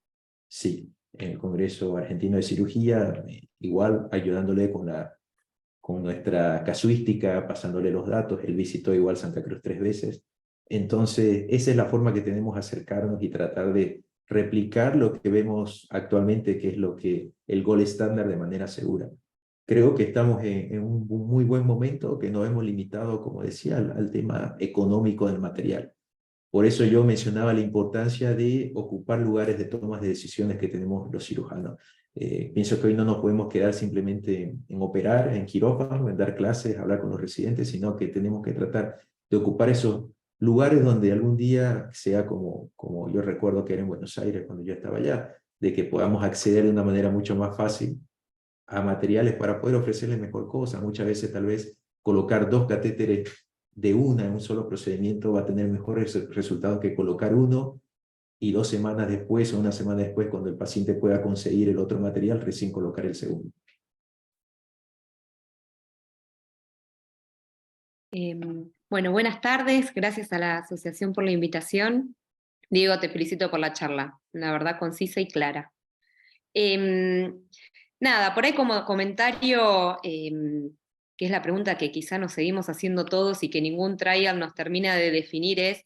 sí, en el Congreso Argentino de Cirugía, igual ayudándole con nuestra casuística, pasándole los datos. Él visitó igual Santa Cruz 3 veces. Entonces, esa es la forma que tenemos de acercarnos y tratar de replicar lo que vemos actualmente, que es lo que el gol estándar de manera segura. Creo que estamos en un muy buen momento, que nos hemos limitado, como decía, al tema económico del material. Por eso yo mencionaba la importancia de ocupar lugares de tomas de decisiones que tenemos los cirujanos. Pienso que hoy no nos podemos quedar simplemente en operar, en quirófano, en dar clases, hablar con los residentes, sino que tenemos que tratar de ocupar esos lugares donde algún día sea como yo recuerdo que era en Buenos Aires cuando yo estaba allá, de que podamos acceder de una manera mucho más fácil a materiales para poder ofrecerles mejor cosa. Muchas veces tal vez colocar 2 catéteres de una en un solo procedimiento va a tener mejores resultados que colocar uno y 2 semanas después o una semana después, cuando el paciente pueda conseguir el otro material, recién colocar el segundo. Bueno, buenas tardes, gracias a la asociación por la invitación. Diego, te felicito por la charla, la verdad concisa y clara. Nada, por ahí como comentario, que es la pregunta que quizá nos seguimos haciendo todos y que ningún trial nos termina de definir, es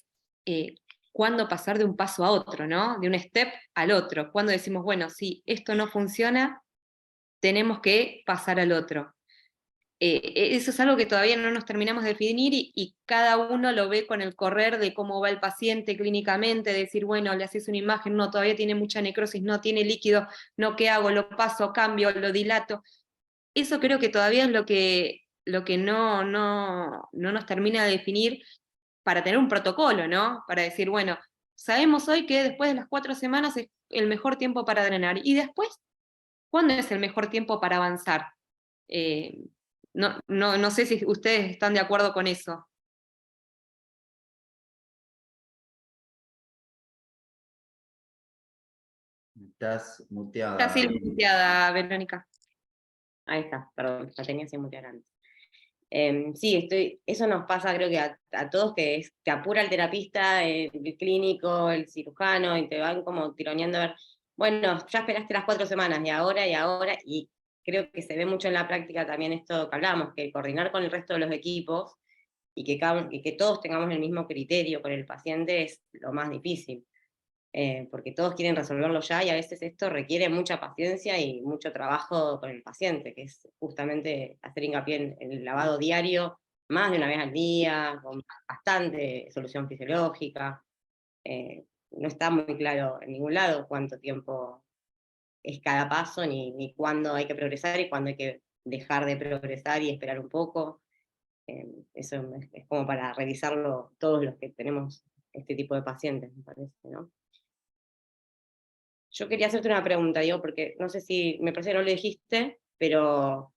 cuándo pasar de un paso a otro, ¿no? De un step al otro. Cuando decimos, bueno, si esto no funciona, tenemos que pasar al otro. Eso es algo que todavía no nos terminamos de definir y cada uno lo ve con el correr de cómo va el paciente clínicamente, decir, bueno, le haces una imagen, no, todavía tiene mucha necrosis, no tiene líquido, no, ¿qué hago? Lo paso, cambio, lo dilato. Eso creo que todavía es lo que no nos termina de definir para tener un protocolo, ¿no? Para decir, bueno, sabemos hoy que después de las 4 semanas es el mejor tiempo para drenar. Y después, ¿cuándo es el mejor tiempo para avanzar? No sé si ustedes están de acuerdo con eso. Estás muteada. Está silenciada, Verónica. Ahí está, perdón, la tenía sin mutear antes. Sí, eso nos pasa creo que a todos, que te apura el terapista, el clínico, el cirujano, y te van como tironeando a ver, bueno, ya esperaste las 4 semanas, y creo que se ve mucho en la práctica también esto que hablamos, que coordinar con el resto de los equipos y que todos tengamos el mismo criterio con el paciente es lo más difícil. Porque todos quieren resolverlo ya y a veces esto requiere mucha paciencia y mucho trabajo con el paciente, que es justamente hacer hincapié en el lavado diario, más de una vez al día, con bastante solución fisiológica. No está muy claro en ningún lado cuánto tiempo es cada paso, ni cuándo hay que progresar y cuándo hay que dejar de progresar y esperar un poco. Eso es como para revisarlo todos los que tenemos este tipo de pacientes, me parece, ¿no? Yo quería hacerte una pregunta, Diego, porque no sé si, me parece que no lo dijiste, pero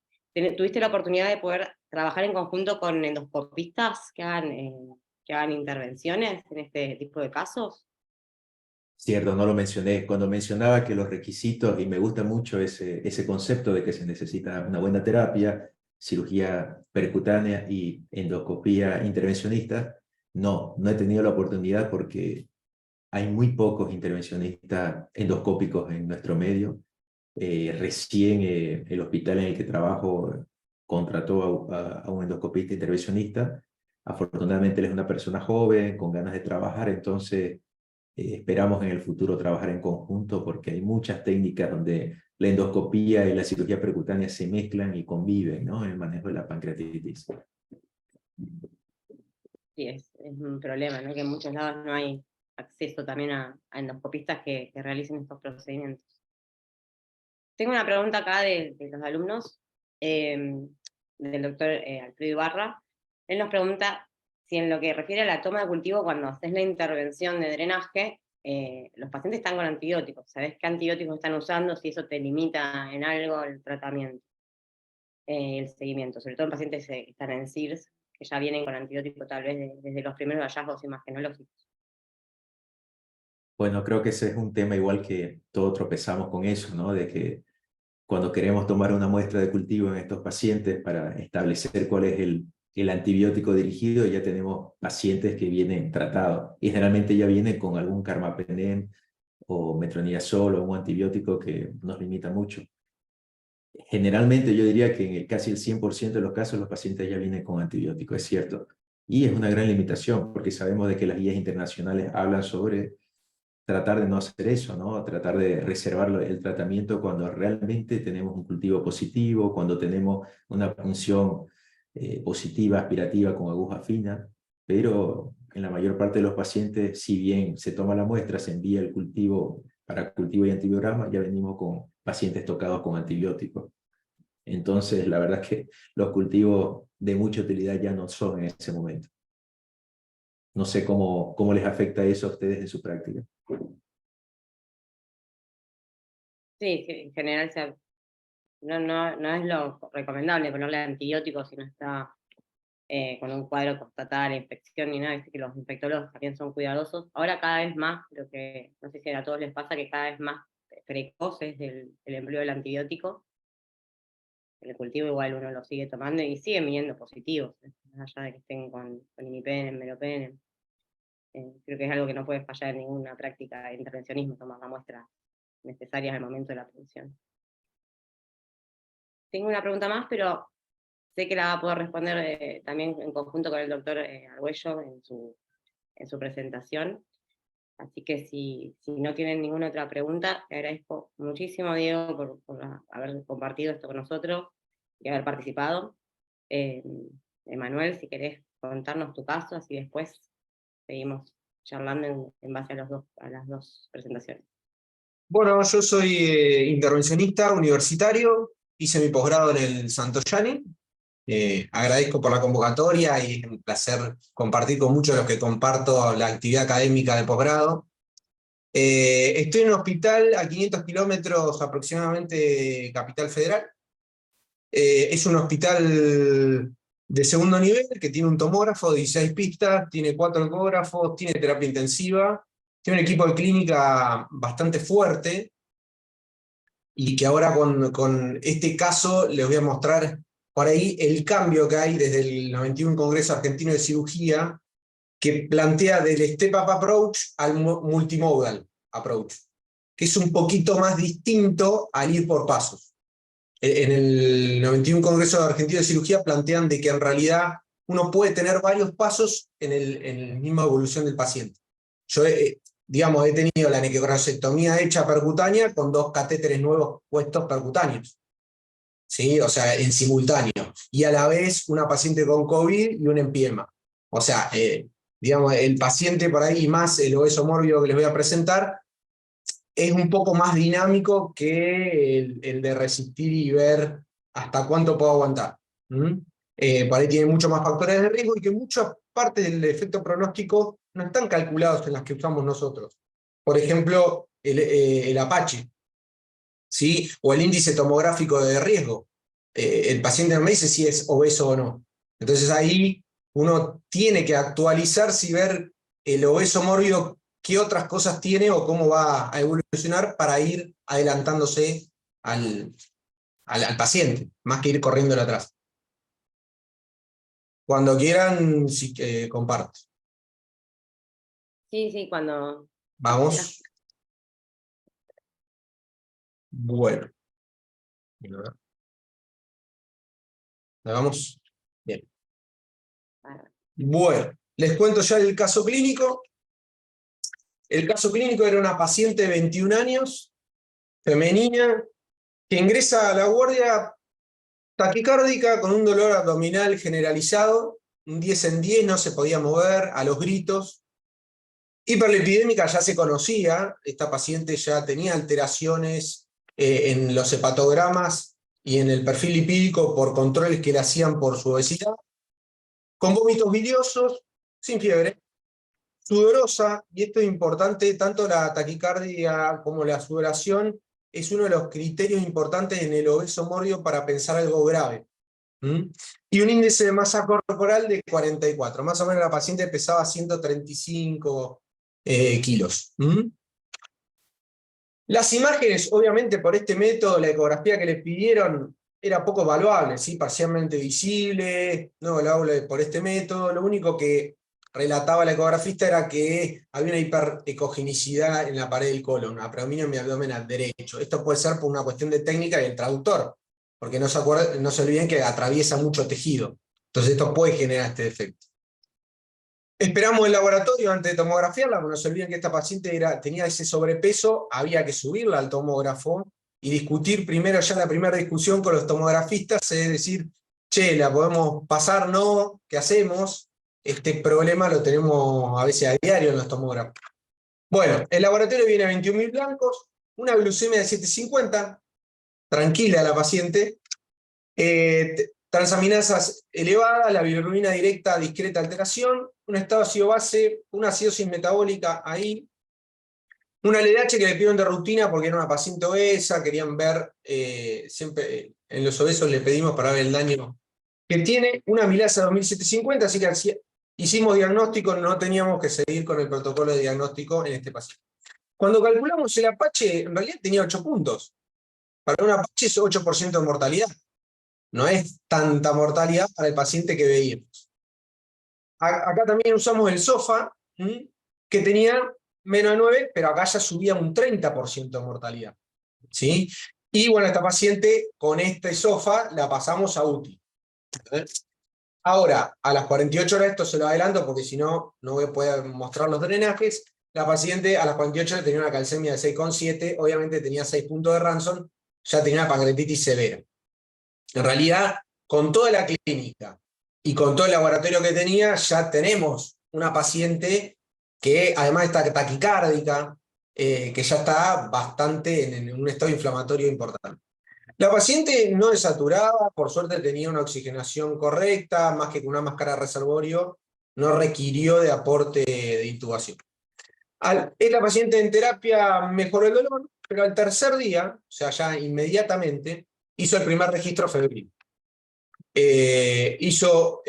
¿tuviste la oportunidad de poder trabajar en conjunto con endoscopistas que hagan intervenciones en este tipo de casos? Cierto, no lo mencioné. Cuando mencionaba que los requisitos, y me gusta mucho ese concepto de que se necesita una buena terapia, cirugía percutánea y endoscopía intervencionista, no he tenido la oportunidad porque hay muy pocos intervencionistas endoscópicos en nuestro medio. Recién el hospital en el que trabajo contrató a un endoscopista intervencionista. Afortunadamente él es una persona joven, con ganas de trabajar, entonces esperamos en el futuro trabajar en conjunto porque hay muchas técnicas donde la endoscopía y la cirugía percutánea se mezclan y conviven, ¿no? En el manejo de la pancreatitis. Sí, es un problema, ¿no? Que en muchos lados no hay acceso también a endoscopistas que realicen estos procedimientos. Tengo una pregunta acá de los alumnos, del doctor Alfredo Ibarra. Él nos pregunta si en lo que refiere a la toma de cultivo, cuando haces la intervención de drenaje, los pacientes están con antibióticos. ¿Sabés qué antibióticos están usando? Si eso te limita en algo el tratamiento, el seguimiento, sobre todo en pacientes que están en CIRS, que ya vienen con antibióticos tal vez desde los primeros hallazgos imagenológicos. Bueno, creo que ese es un tema igual que todos tropezamos con eso, ¿no? De que cuando queremos tomar una muestra de cultivo en estos pacientes para establecer cuál es el antibiótico dirigido, ya tenemos pacientes que vienen tratados y generalmente ya vienen con algún carbapenem o metronidazol o un antibiótico que nos limita mucho. Generalmente yo diría que en casi el 100% de los casos los pacientes ya vienen con antibiótico, es cierto. Y es una gran limitación porque sabemos de que las guías internacionales hablan sobre tratar de no hacer eso, ¿no? Tratar de reservar el tratamiento cuando realmente tenemos un cultivo positivo, cuando tenemos una punción positiva, aspirativa con aguja fina, pero en la mayor parte de los pacientes, si bien se toma la muestra, se envía el cultivo para cultivo y antibiograma, ya venimos con pacientes tocados con antibióticos. Entonces, la verdad es que los cultivos de mucha utilidad ya no son en ese momento. No sé cómo les afecta eso a ustedes en su práctica. Sí, en general no es lo recomendable ponerle antibióticos si no está con un cuadro constatada la infección ni nada. Viste que los infectólogos también son cuidadosos. Ahora cada vez más, lo que no sé si a todos les pasa, que cada vez más precoces el empleo del antibiótico. El cultivo igual uno lo sigue tomando y siguen viniendo positivos, más allá de que estén con imipenem, meropenem. Creo que es algo que no puede fallar en ninguna práctica de intervencionismo, tomar la muestra necesarias al momento de la atención. Tengo una pregunta más, pero sé que la va a poder responder también en conjunto con el doctor Argüello en su presentación. Así que si no tienen ninguna otra pregunta, te agradezco muchísimo, Diego, por haber compartido esto con nosotros y haber participado. Emanuel, si querés contarnos tu caso, así después seguimos charlando en base a las dos presentaciones. Bueno, yo soy intervencionista universitario, hice mi posgrado en el Santoyani. Agradezco por la convocatoria y es un placer compartir con muchos de los que comparto la actividad académica de posgrado. Estoy en un hospital a 500 kilómetros aproximadamente de Capital Federal. Es un hospital de segundo nivel que tiene un tomógrafo de 16 pistas, tiene 4 ecógrafos, tiene terapia intensiva, tiene un equipo de clínica bastante fuerte, y que ahora con este caso les voy a mostrar por ahí el cambio que hay desde el 91 Congreso Argentino de Cirugía, que plantea del step-up approach al multimodal approach, que es un poquito más distinto al ir por pasos. En el 91 Congreso Argentino de Cirugía plantean de que en realidad uno puede tener varios pasos en la misma evolución del paciente. Yo, digamos, he tenido la necrosectomía hecha percutánea con 2 catéteres nuevos puestos percutáneos, ¿sí? O sea, en simultáneo. Y a la vez una paciente con COVID y un empiema. O sea, digamos, el paciente por ahí, más el obeso mórbido que les voy a presentar, es un poco más dinámico que el de resistir y ver hasta cuánto puedo aguantar. Por ahí tiene muchos más factores de riesgo y que muchas partes del efecto pronóstico no están calculados en las que usamos nosotros. Por ejemplo, el Apache, ¿sí? O el índice tomográfico de riesgo. El paciente no me dice si es obeso o no. Entonces ahí uno tiene que actualizarse y ver el obeso mórbido qué otras cosas tiene o cómo va a evolucionar para ir adelantándose al paciente, más que ir corriéndole atrás. Cuando quieran, sí, comparto. Sí, cuando... Vamos. Bueno. ¿La vamos? Bien. Bueno, les cuento ya el caso clínico. El caso clínico era una paciente de 21 años, femenina, que ingresa a la guardia taquicárdica con un dolor abdominal generalizado, un 10 en 10, no se podía mover, a los gritos. Hiperlipidémica ya se conocía, esta paciente ya tenía alteraciones en los hepatogramas y en el perfil lipídico por controles que le hacían por su obesidad, con vómitos biliosos, sin fiebre, sudorosa, y esto es importante, tanto la taquicardia como la sudoración es uno de los criterios importantes en el obeso mórbido para pensar algo grave. Y un índice de masa corporal de 44, más o menos la paciente pesaba 135 kilos. Las imágenes, obviamente por este método, la ecografía que les pidieron era poco evaluable, ¿sí? Parcialmente visible, no evaluable por este método. Lo único que relataba la ecografista era que había una hiperecogenicidad en la pared del colon, una predominio en mi abdomen al derecho. Esto puede ser por una cuestión de técnica del traductor, porque no se olviden que atraviesa mucho tejido. Entonces esto puede generar este defecto. Esperamos el laboratorio antes de tomografiarla, porque no se olviden que esta paciente tenía ese sobrepeso, había que subirla al tomógrafo y discutir primero, ya la primera discusión con los tomografistas, es decir, che, ¿la podemos pasar? No, ¿qué hacemos? Este problema lo tenemos a veces a diario en los tomógrafos. Bueno, el laboratorio viene a 21.000 blancos, una glucemia de 750, tranquila la paciente, transaminasas elevadas, la bilirrubina directa, discreta alteración, un estado ácido base, una acidosis metabólica ahí, una LDH que le pidieron de rutina porque era una paciente obesa, querían ver, siempre en los obesos le pedimos para ver el daño que tiene, una amilasa 2750, así que hicimos diagnóstico, no teníamos que seguir con el protocolo de diagnóstico en este paciente. Cuando calculamos el Apache, en realidad tenía 8 puntos. Para un Apache es 8% de mortalidad. No es tanta mortalidad para el paciente que veíamos. Acá también usamos el SOFA, que tenía menos de 9, pero acá ya subía un 30% de mortalidad. ¿Sí? Y bueno, esta paciente con este SOFA la pasamos a UTI. Ahora, a las 48 horas, esto se lo adelanto porque si no, no voy a poder mostrar los drenajes. La paciente a las 48 horas tenía una calcemia de 6,7, obviamente tenía 6 puntos de Ranson, ya tenía una pancreatitis severa. En realidad, con toda la clínica y con todo el laboratorio que tenía, ya tenemos una paciente que además está taquicárdica, que ya está bastante en un estado inflamatorio importante. La paciente no desaturaba, por suerte tenía una oxigenación correcta, más que con una máscara de reservorio, no requirió de aporte de intubación. Esta paciente en terapia mejoró el dolor, pero al tercer día, o sea, ya inmediatamente, hizo el primer registro febril. Hizo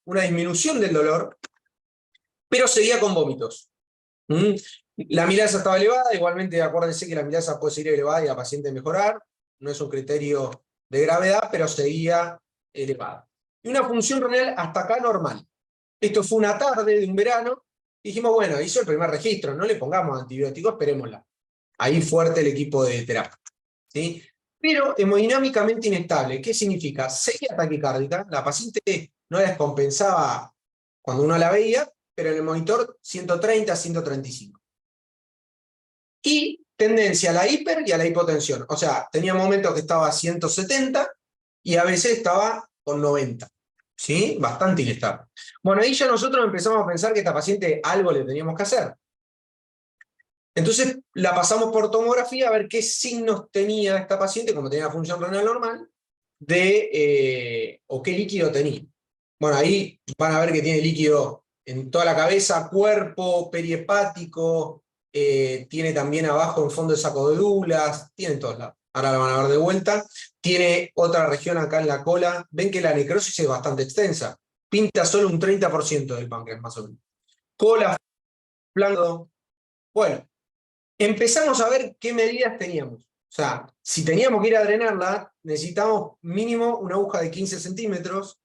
una disminución del dolor, pero seguía con vómitos. La amilasa estaba elevada, igualmente acuérdense que la amilasa puede seguir elevada y la paciente mejorar, no es un criterio de gravedad, pero seguía elevada. Y una función renal hasta acá normal. Esto fue una tarde de un verano, dijimos, bueno, hizo el primer registro, no le pongamos antibióticos, esperémosla. Ahí fuerte el equipo de terapia. ¿Sí? Pero hemodinámicamente inestable. ¿Qué significa? Seguía taquicárdica, la paciente no descompensaba cuando uno la veía, pero en el monitor 130, 135. Y tendencia a la hiper y a la hipotensión. O sea, tenía momentos que estaba a 170 y a veces estaba con 90. ¿Sí? Bastante inestable. Bueno, ahí ya nosotros empezamos a pensar que a esta paciente algo le teníamos que hacer. Entonces la pasamos por tomografía a ver qué signos tenía esta paciente, como tenía función renal normal, o qué líquido tenía. Bueno, ahí van a ver que tiene líquido en toda la cabeza, cuerpo, perihepático, tiene también abajo en fondo de sacodulas, tiene en todos lados. Ahora la van a ver de vuelta. Tiene otra región acá en la cola. Ven que la necrosis es bastante extensa. Pinta solo un 30% del páncreas, más o menos. Cola, flanco. Bueno, empezamos a ver qué medidas teníamos. O sea, si teníamos que ir a drenarla, necesitamos mínimo una aguja de 15 centímetros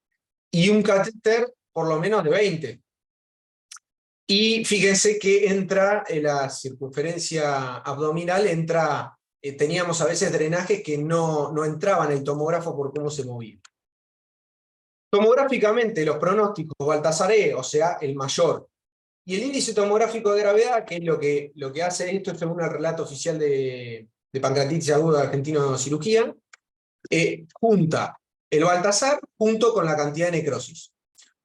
y un catéter por lo menos de 20. Y fíjense que entra en la circunferencia abdominal, teníamos a veces drenajes que no entraban en el tomógrafo por cómo se movía. Tomográficamente, los pronósticos, Baltasaré, o sea, el mayor, y el índice tomográfico de gravedad, que es lo que hace esto según el relato oficial de pancreatitis aguda argentino de cirugía, junta el Baltasar junto con la cantidad de necrosis.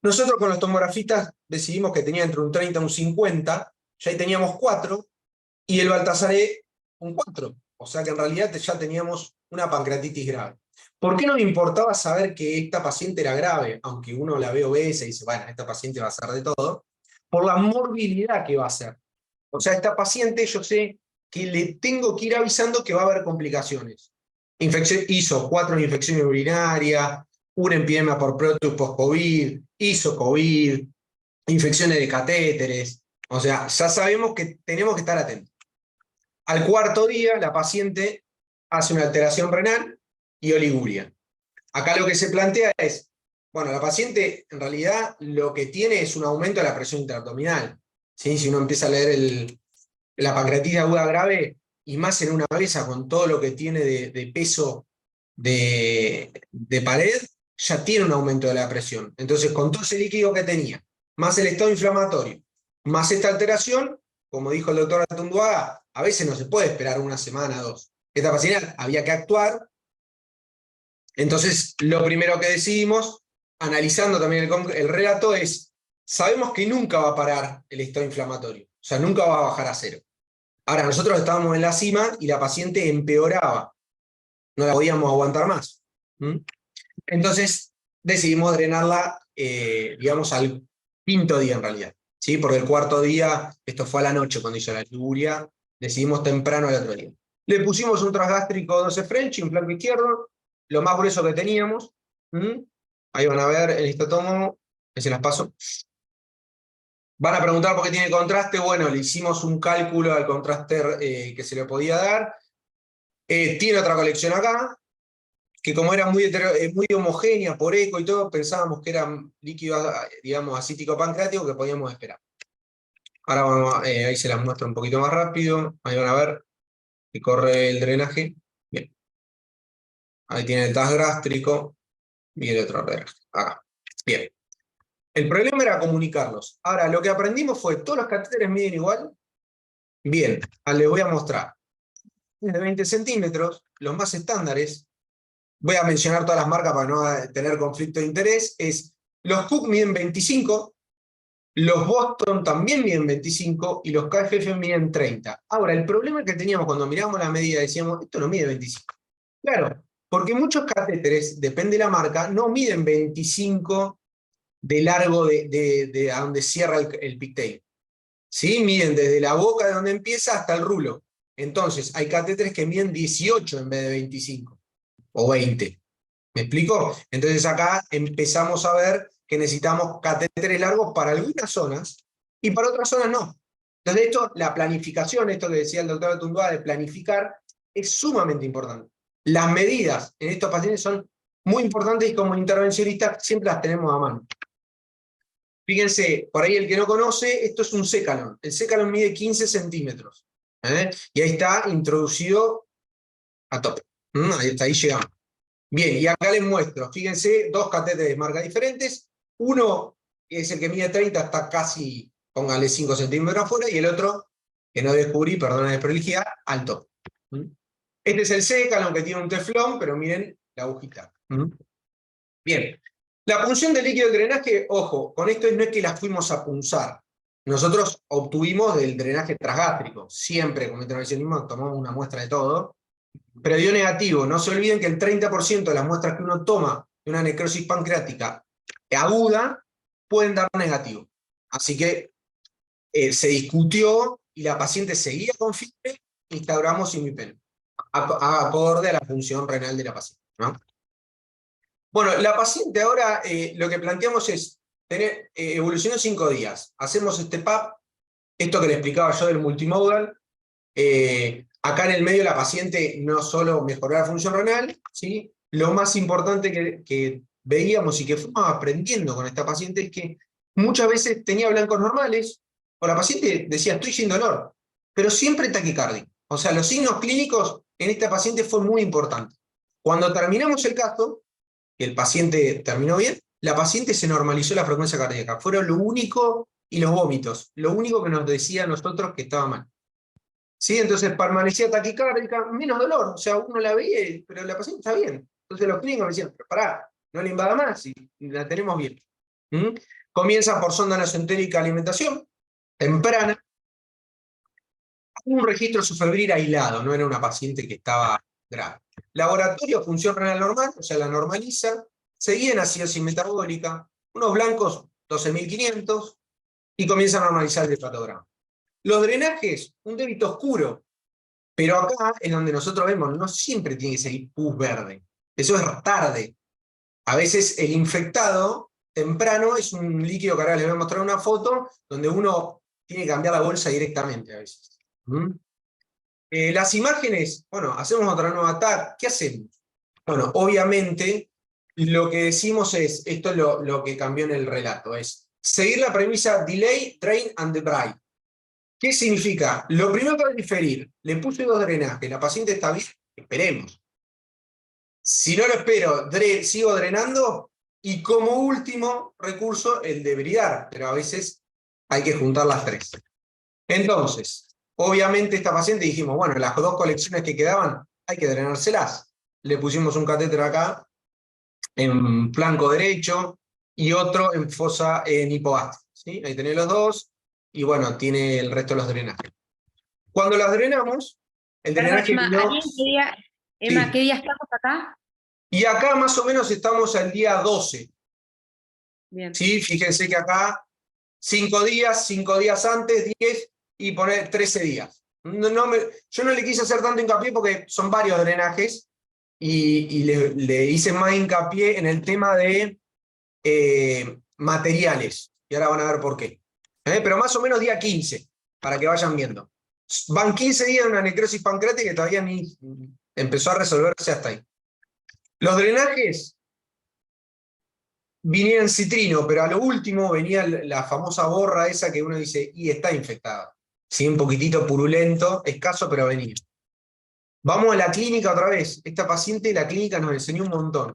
Nosotros con los tomografistas decidimos que tenía entre un 30 y un 50, ya ahí teníamos 4, y el Baltasaré un 4. O sea que en realidad ya teníamos una pancreatitis grave. ¿Por qué nos importaba saber que esta paciente era grave? Aunque uno la ve obesa y dice, bueno, esta paciente va a hacer de todo. Por la morbilidad que va a hacer. O sea, esta paciente yo sé que le tengo que ir avisando que va a haber complicaciones. Hizo 4 infecciones urinarias, una epidemia por protus post-COVID, hizo COVID, infecciones de catéteres. O sea, ya sabemos que tenemos que estar atentos. Al cuarto día, la paciente hace una alteración renal y oliguria. Acá lo que se plantea es, bueno, la paciente en realidad lo que tiene es un aumento de la presión intraabdominal. ¿Sí? Si uno empieza a leer la pancreatitis aguda grave, y más en una mesa con todo lo que tiene de peso de pared, ya tiene un aumento de la presión. Entonces, con todo ese líquido que tenía, más el estado inflamatorio, más esta alteración, como dijo el doctor Atunduaga, a veces no se puede esperar una semana o 2. Esta paciente había que actuar. Entonces, lo primero que decidimos, analizando también el relato, es, sabemos que nunca va a parar el estado inflamatorio, o sea, nunca va a bajar a 0. Ahora, nosotros estábamos en la cima y la paciente empeoraba, no la podíamos aguantar más. Entonces, decidimos drenarla, digamos, al quinto día en realidad, ¿sí? Porque el cuarto día, esto fue a la noche cuando hizo la liguria, decidimos temprano al otro día. Le pusimos un transgástrico 12 French, un flanco izquierdo, lo más grueso que teníamos. Ahí van a ver el histotomo, que se las paso. Van a preguntar por qué tiene contraste. Bueno, le hicimos un cálculo al contraste que se le podía dar. Tiene otra colección acá, que como era muy homogénea por eco y todo, pensábamos que era líquido, digamos, acítico pancreático que podíamos esperar. Ahora vamos, ahí se las muestro un poquito más rápido. Ahí van a ver que corre el drenaje. Bien. Ahí tiene el TAS gástrico y el otro drenaje. Acá. Bien. El problema era comunicarlos. Ahora, lo que aprendimos fue, ¿todos los catéteres miden igual? Bien, les voy a mostrar. De 20 centímetros, los más estándares, voy a mencionar todas las marcas para no tener conflicto de interés, es los Cook miden 25, los Boston también miden 25 y los KFF miden 30. Ahora, el problema que teníamos cuando mirábamos la medida decíamos, esto no mide 25. Claro, porque muchos catéteres, depende de la marca, no miden 25 de largo de a donde cierra el pigtail. ¿Sí? Miden desde la boca de donde empieza hasta el rulo. Entonces, hay catéteres que miden 18 en vez de 25 o 20. ¿Me explico? Entonces acá empezamos a ver que necesitamos catéteres largos para algunas zonas y para otras zonas no. Entonces esto, la planificación, esto que decía el doctor Atunduaga de planificar, es sumamente importante. Las medidas en estos pacientes son muy importantes y como intervencionistas siempre las tenemos a mano. Fíjense, por ahí el que no conoce, esto es un Secalon. El Secalon mide 15 centímetros. Y ahí está introducido a tope. Hasta ahí llegamos. Bien, y acá les muestro, fíjense, 2 catéteres de marcas diferentes. Uno, que es el que mide 30, está casi, póngale 5 centímetros afuera, y el otro, que no descubrí, perdón la desprolijidad, al tope. Este es el Secalon, que tiene un teflón, pero miren la agujita. Bien. La punción del líquido de drenaje, ojo, con esto no es que las fuimos a punzar. Nosotros obtuvimos del drenaje transgástrico. Siempre con intervencionismo tomamos una muestra de todo. Pero dio negativo. No se olviden que el 30% de las muestras que uno toma de una necrosis pancreática aguda pueden dar negativo. Así que se discutió y la paciente seguía con fiebre, instauramos imipen, acorde a la función renal de la paciente, ¿no? Bueno, la paciente ahora lo que planteamos es tener evolucionó 5 días. Hacemos este PAP, esto que le explicaba yo del multimodal. Acá en el medio la paciente no solo mejoró la función renal, ¿sí? Lo más importante que veíamos y que fuimos aprendiendo con esta paciente es que muchas veces tenía blancos normales, o la paciente decía, estoy sin dolor, pero siempre taquicardia. O sea, los signos clínicos en esta paciente fue muy importante. Cuando terminamos el caso, y el paciente terminó bien, la paciente se normalizó la frecuencia cardíaca. Fueron lo único, y los vómitos, lo único que nos decía a nosotros que estaba mal. ¿Sí? Entonces permanecía taquicárdica, menos dolor, o sea, uno la veía, pero la paciente está bien. Entonces los clínicos me decían, pero pará, no le invada más, y la tenemos bien. ¿Mm? Comienza por sonda nasentérica alimentación, temprana. Un registro subfebril aislado, no era una paciente que estaba grave. Laboratorio, función renal normal, o sea, la normaliza. Seguía en acidosis metabólica, unos blancos 12.500, y comienza a normalizar el hepatograma. Los drenajes, un débito oscuro, pero acá es donde nosotros vemos, no siempre tiene que ser pus verde. Eso es tarde. A veces el infectado temprano es un líquido que ahora les voy a mostrar una foto, donde uno tiene que cambiar la bolsa directamente a veces. ¿Mm? Las imágenes, bueno, hacemos otra nueva TAC, ¿qué hacemos? Bueno, obviamente lo que decimos es, esto es lo que cambió en el relato, es seguir la premisa delay, drain and debride. ¿Qué significa? Lo primero que va a diferir, le puse 2 drenajes, la paciente está bien, esperemos. Si no lo espero, sigo drenando, y como último recurso, el debridar, pero a veces hay que juntar las 3. Entonces, obviamente esta paciente dijimos, bueno, las 2 colecciones que quedaban, hay que drenárselas. Le pusimos un catéter acá, en flanco derecho, y otro en fosa en hipogástrica, ¿sí? Ahí tenés los 2, y bueno, tiene el resto de los drenajes. Cuando las drenamos, el Perdón, drenaje Emma, vino... Emma, Sí. ¿qué día estamos acá? Y acá más o menos estamos al día 12. Bien. ¿Sí? Fíjense que acá 5 días antes, 10, y poner 13 días. Yo no le quise hacer tanto hincapié porque son varios drenajes, y le hice más hincapié en el tema de materiales. Y ahora van a ver por qué. Pero más o menos día 15, para que vayan viendo. Van 15 días de una necrosis pancreática que todavía ni empezó a resolverse hasta ahí. Los drenajes vinieron citrino, pero a lo último venía la famosa borra esa que uno dice, y está infectada. Sí, un poquitito purulento, escaso, pero venía. Vamos a la clínica otra vez. Esta paciente, la clínica nos enseñó un montón.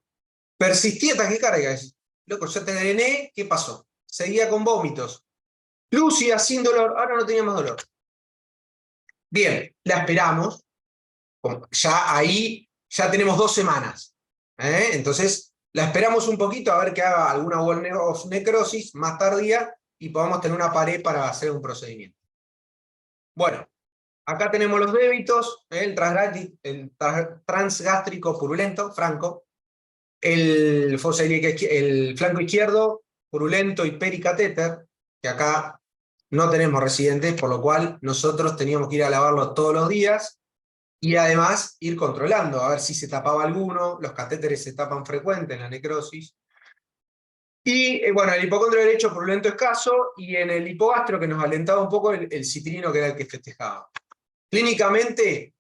Persistía taquicardia. Loco, ya te drené, ¿qué pasó? Seguía con vómitos. Lúcida, sin dolor, ahora no tenía más dolor. Bien, la esperamos. Ya ahí, ya tenemos 2 semanas. Entonces, la esperamos un poquito a ver que haga alguna wall of necrosis más tardía y podamos tener una pared para hacer un procedimiento. Bueno, acá tenemos los débitos, el transgástrico purulento, franco, el flanco izquierdo purulento y pericatéter, que acá no tenemos residentes, por lo cual nosotros teníamos que ir a lavarlo todos los días, y además ir controlando, a ver si se tapaba alguno. Los catéteres se tapan frecuente en la necrosis. Y bueno, el hipocondrio derecho purulento escaso, y en el hipogastro, que nos alentaba un poco, el citrino, que era el que festejaba. Clínicamente,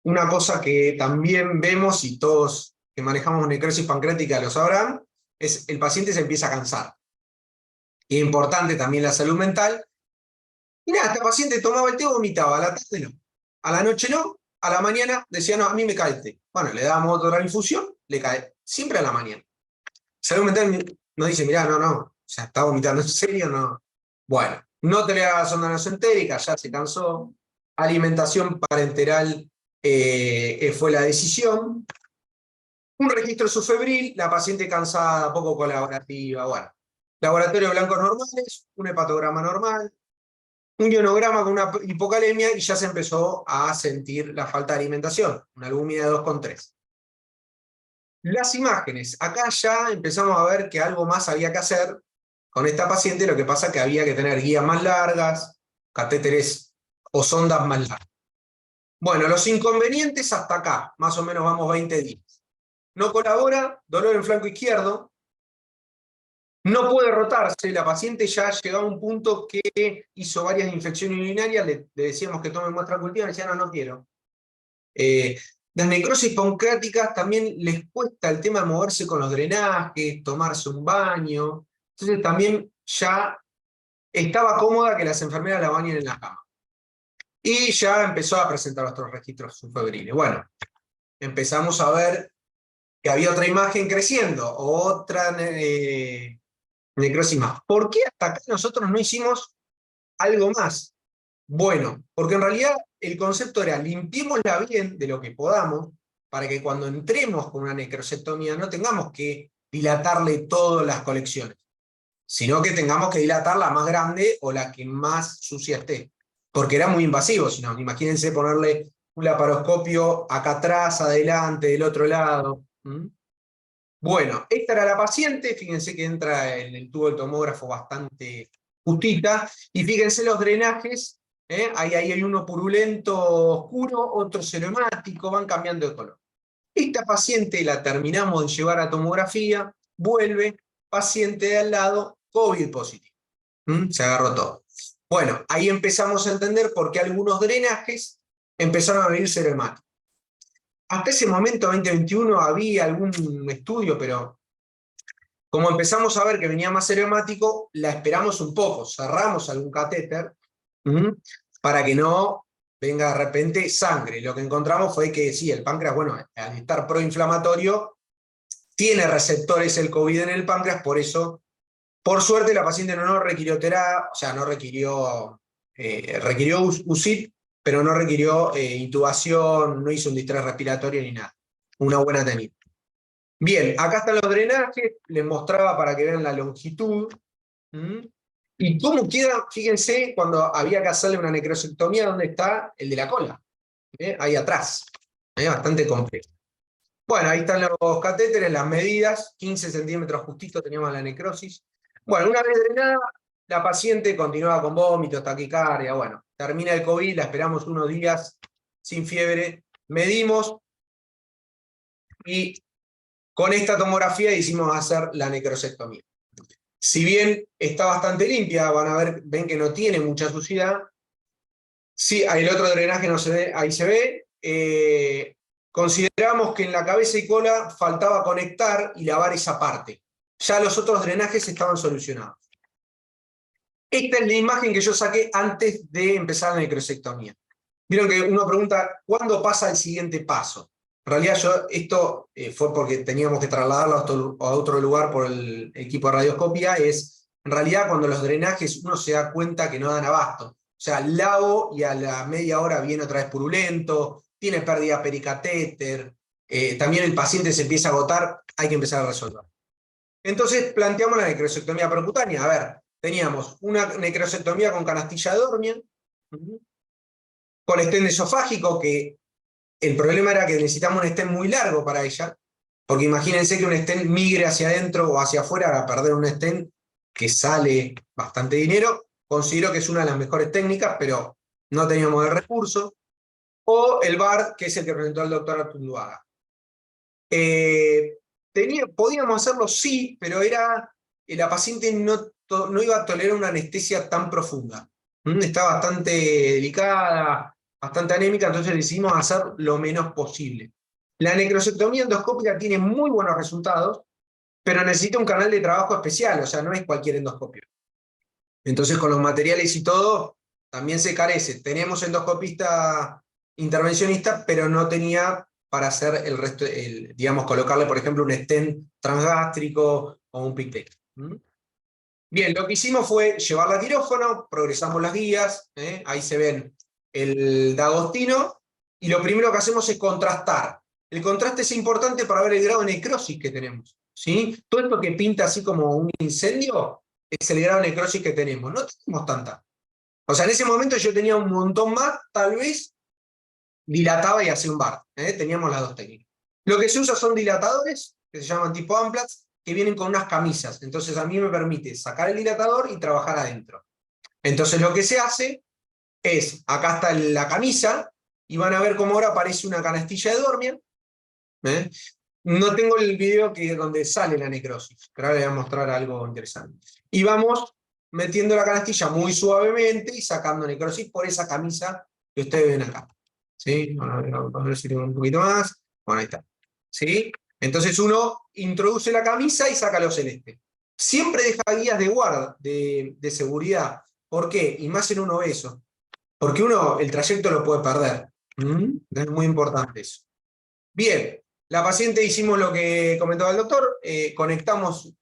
una cosa que también vemos, y todos que manejamos necrosis pancreática lo sabrán, es el paciente se empieza a cansar. Y es importante también la salud mental. Y nada, esta paciente tomaba el té, vomitaba, a la tarde no. A la noche no, a la mañana decía, no, a mí me cae el té. Bueno, le damos otra infusión, le cae, siempre a la mañana. Salud mental nos dice, mirá, no, o sea, está vomitando en serio, no. Bueno, no te le hagas sonda nasentérica, ya se cansó. Alimentación parenteral fue la decisión. Un registro subfebril, la paciente cansada, poco colaborativa, bueno. Laboratorio de blancos normales, un hepatograma normal, un ionograma con una hipocalemia, y ya se empezó a sentir la falta de alimentación, una albúmina de 2,3. Las imágenes, acá ya empezamos a ver que algo más había que hacer con esta paciente, lo que pasa es que había que tener guías más largas, catéteres o sondas más largas. Bueno, los inconvenientes hasta acá, más o menos vamos 20 días. No colabora, dolor en flanco izquierdo, no puede rotarse, la paciente ya llegaba a un punto que hizo varias infecciones urinarias, le decíamos que tome muestra cultiva, y decía, no quiero. Las necrosis pancreáticas también les cuesta el tema de moverse con los drenajes, tomarse un baño, entonces también ya estaba cómoda que las enfermeras la bañen en la cama. Y ya empezó a presentar otros registros subfebriles. Bueno, empezamos a ver que había otra imagen creciendo, otra necrosis más. ¿Por qué hasta acá nosotros no hicimos algo más? Bueno, porque en realidad el concepto era limpiémosla bien de lo que podamos, para que cuando entremos con una necrosectomía no tengamos que dilatarle todas las colecciones, sino que tengamos que dilatar la más grande o la que más sucia esté, porque era muy invasivo, si no, imagínense ponerle un laparoscopio acá atrás, adelante, del otro lado. Bueno, esta era la paciente, fíjense que entra en el tubo del tomógrafo bastante justita, y fíjense los drenajes, ahí hay uno purulento oscuro, otro ceremático, van cambiando de color. Esta paciente la terminamos de llevar a tomografía, vuelve, paciente de al lado, COVID positivo. Se agarró todo. Bueno, ahí empezamos a entender por qué algunos drenajes empezaron a venir ceremáticos. Hasta ese momento, 2021, había algún estudio, pero como empezamos a ver que venía más ceremático, la esperamos un poco, cerramos algún catéter para que no venga de repente sangre. Lo que encontramos fue que sí, el páncreas, bueno, al estar proinflamatorio, tiene receptores el COVID en el páncreas, por eso, por suerte, la paciente no requirió terapia, o sea, no requirió, requirió UCIT, pero no requirió intubación, no hizo un distrés respiratorio ni nada. Una buena técnica. Bien, acá están los drenajes, les mostraba para que vean la longitud. ¿Y cómo queda? Fíjense, cuando había que hacerle una necrosectomía, ¿dónde está el de la cola? Ahí atrás. Bastante complejo. Bueno, ahí están los catéteres, las medidas, 15 centímetros justito teníamos la necrosis. Bueno, una vez drenada, la paciente continuaba con vómitos, taquicardia, bueno, termina el COVID, la esperamos unos días sin fiebre, medimos, y con esta tomografía hicimos hacer la necrosectomía. Si bien está bastante limpia, van a ver, ven que no tiene mucha suciedad. Sí, el otro drenaje no se ve, ahí se ve. Consideramos que en la cabeza y cola faltaba conectar y lavar esa parte. Ya los otros drenajes estaban solucionados. Esta es la imagen que yo saqué antes de empezar la necrosectomía. Vieron que uno pregunta, ¿cuándo pasa el siguiente paso? En realidad esto fue porque teníamos que trasladarlo a otro lugar por el equipo de radioscopia, es en realidad cuando los drenajes uno se da cuenta que no dan abasto. O sea, lavo y a la media hora viene otra vez purulento, tiene pérdida pericatéter, también el paciente se empieza a agotar, hay que empezar a resolver. Entonces planteamos la necrosectomía percutánea. A ver, teníamos una necrosectomía con canastilla de Dormian, con stent esofágico, que el problema era que necesitamos un stent muy largo para ella, porque imagínense que un stent migre hacia adentro o hacia afuera para perder un stent que sale bastante dinero. Considero que es una de las mejores técnicas, pero no teníamos el recurso. O el VAR, que es el que presentó el doctor Artunduaga. Podíamos hacerlo, sí, pero la paciente no iba a tolerar una anestesia tan profunda. Está bastante delicada, bastante anémica, entonces decidimos hacer lo menos posible. La necrosectomía endoscópica tiene muy buenos resultados, pero necesita un canal de trabajo especial, o sea, no es cualquier endoscopio. Entonces con los materiales y todo, también se carece. Tenemos endoscopista intervencionista, pero no tenía para hacer el resto, digamos, colocarle, por ejemplo, un stent transgástrico o un pictet. Bien, lo que hicimos fue llevarla a quirófano, progresamos las guías, ahí se ven el D'Agostino, y lo primero que hacemos es contrastar. El contraste es importante para ver el grado de necrosis que tenemos, ¿sí? Todo esto que pinta así como un incendio es el grado de necrosis que tenemos. No tenemos tanta. O sea, en ese momento yo tenía un montón más, tal vez dilataba y hacía un VAR. Teníamos las dos técnicas. Lo que se usa son dilatadores, que se llaman tipo Amplatz, que vienen con unas camisas. Entonces a mí me permite sacar el dilatador y trabajar adentro. Entonces lo que se hace es, acá está la camisa, y van a ver cómo ahora aparece una canastilla de Dormian. No tengo el video donde sale la necrosis, pero ahora les voy a mostrar algo interesante. Y vamos metiendo la canastilla muy suavemente y sacando necrosis por esa camisa que ustedes ven acá. ¿Sí? Vamos a ver si tengo un poquito más. Bueno, ahí está. ¿Sí? Entonces uno introduce la camisa y saca lo celeste. Siempre deja guías de guarda, de seguridad. ¿Por qué? Y más en un obeso. Porque el trayecto lo puede perder. Es muy importante eso. Bien, La paciente hicimos lo que comentaba el doctor, conectamos,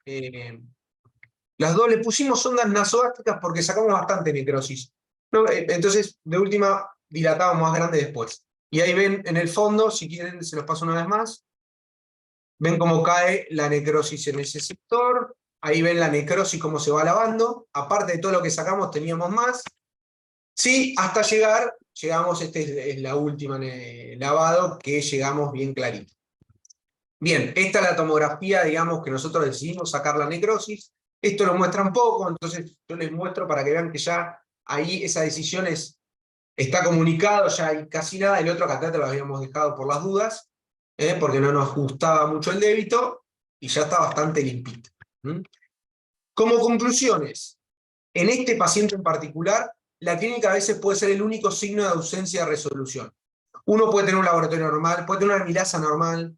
las dos le pusimos sondas nasogástricas porque sacamos bastante necrosis. ¿No? Entonces, de última, dilatamos más grande después. Y ahí ven en el fondo, si quieren se los paso una vez más, ven cómo cae la necrosis en ese sector, ahí ven la necrosis cómo se va lavando, aparte de todo lo que sacamos teníamos más, sí, hasta llegamos, este es la última lavado, que llegamos bien clarito. Bien, esta es la tomografía, digamos, que nosotros decidimos sacar la necrosis, esto lo muestra un poco, entonces yo les muestro para que vean que ya ahí esa decisión está comunicado, ya hay casi nada, el otro catéter lo habíamos dejado por las dudas, porque no nos gustaba mucho el débito, y ya está bastante limpito. Como conclusiones, en este paciente en particular, la clínica a veces puede ser el único signo de ausencia de resolución. Uno puede tener un laboratorio normal, puede tener una amilasa normal,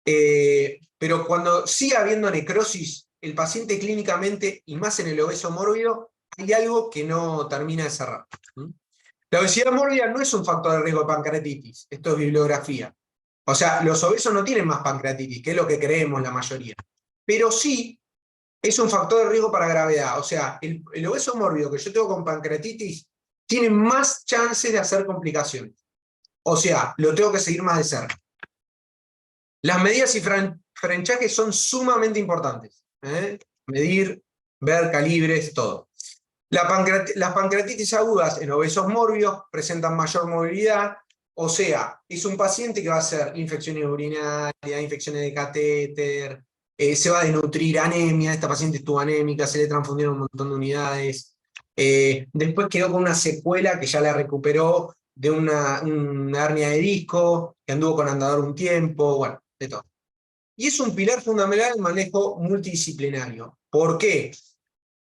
pero cuando sigue habiendo necrosis, el paciente clínicamente, y más en el obeso mórbido, hay algo que no termina de cerrar. La obesidad mórbida no es un factor de riesgo de pancreatitis, esto es bibliografía. O sea, los obesos no tienen más pancreatitis, que es lo que creemos la mayoría. Pero sí es un factor de riesgo para gravedad. O sea, el obeso mórbido que yo tengo con pancreatitis tiene más chances de hacer complicaciones. O sea, lo tengo que seguir más de cerca. Las medidas y frenchajes son sumamente importantes. Medir, ver calibres, todo. Las pancreatitis agudas en obesos mórbidos presentan mayor movilidad, o sea, es un paciente que va a hacer infecciones urinarias, infecciones de catéter, se va a desnutrir, anemia, esta paciente estuvo anémica, se le transfundieron un montón de unidades, después quedó con una secuela que ya la recuperó de una hernia de disco, que anduvo con andador un tiempo, bueno, de todo. Y es un pilar fundamental del manejo multidisciplinario. ¿Por qué?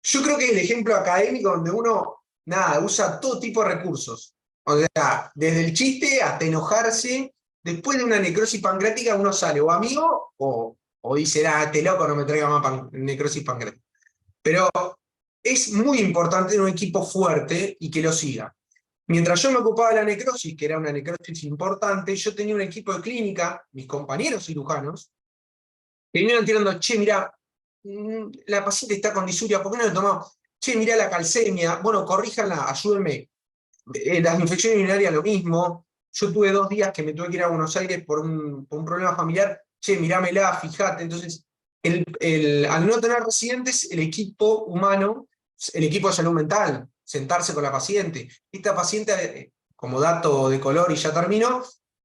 Yo creo que es el ejemplo académico donde uno, nada, usa todo tipo de recursos. O sea, desde el chiste hasta enojarse. Después de una necrosis pancreática uno sale o amigo o dice, este loco no me traiga más necrosis pancreática. Pero es muy importante tener un equipo fuerte y que lo siga. Mientras yo me ocupaba de la necrosis, que era una necrosis importante, yo tenía un equipo de clínica, mis compañeros cirujanos, que vinieron tirando, che, mirá, la paciente está con disuria, ¿por qué no le tomamos? Che, mirá la calcemia, bueno, corríjanla, ayúdenme. Las infecciones urinarias lo mismo. Yo tuve 2 días que me tuve que ir a Buenos Aires por un problema familiar. Che, mirámela, fíjate. Entonces, al no tener residentes, el equipo humano, el equipo de salud mental, sentarse con la paciente. Esta paciente, como dato de color y ya terminó,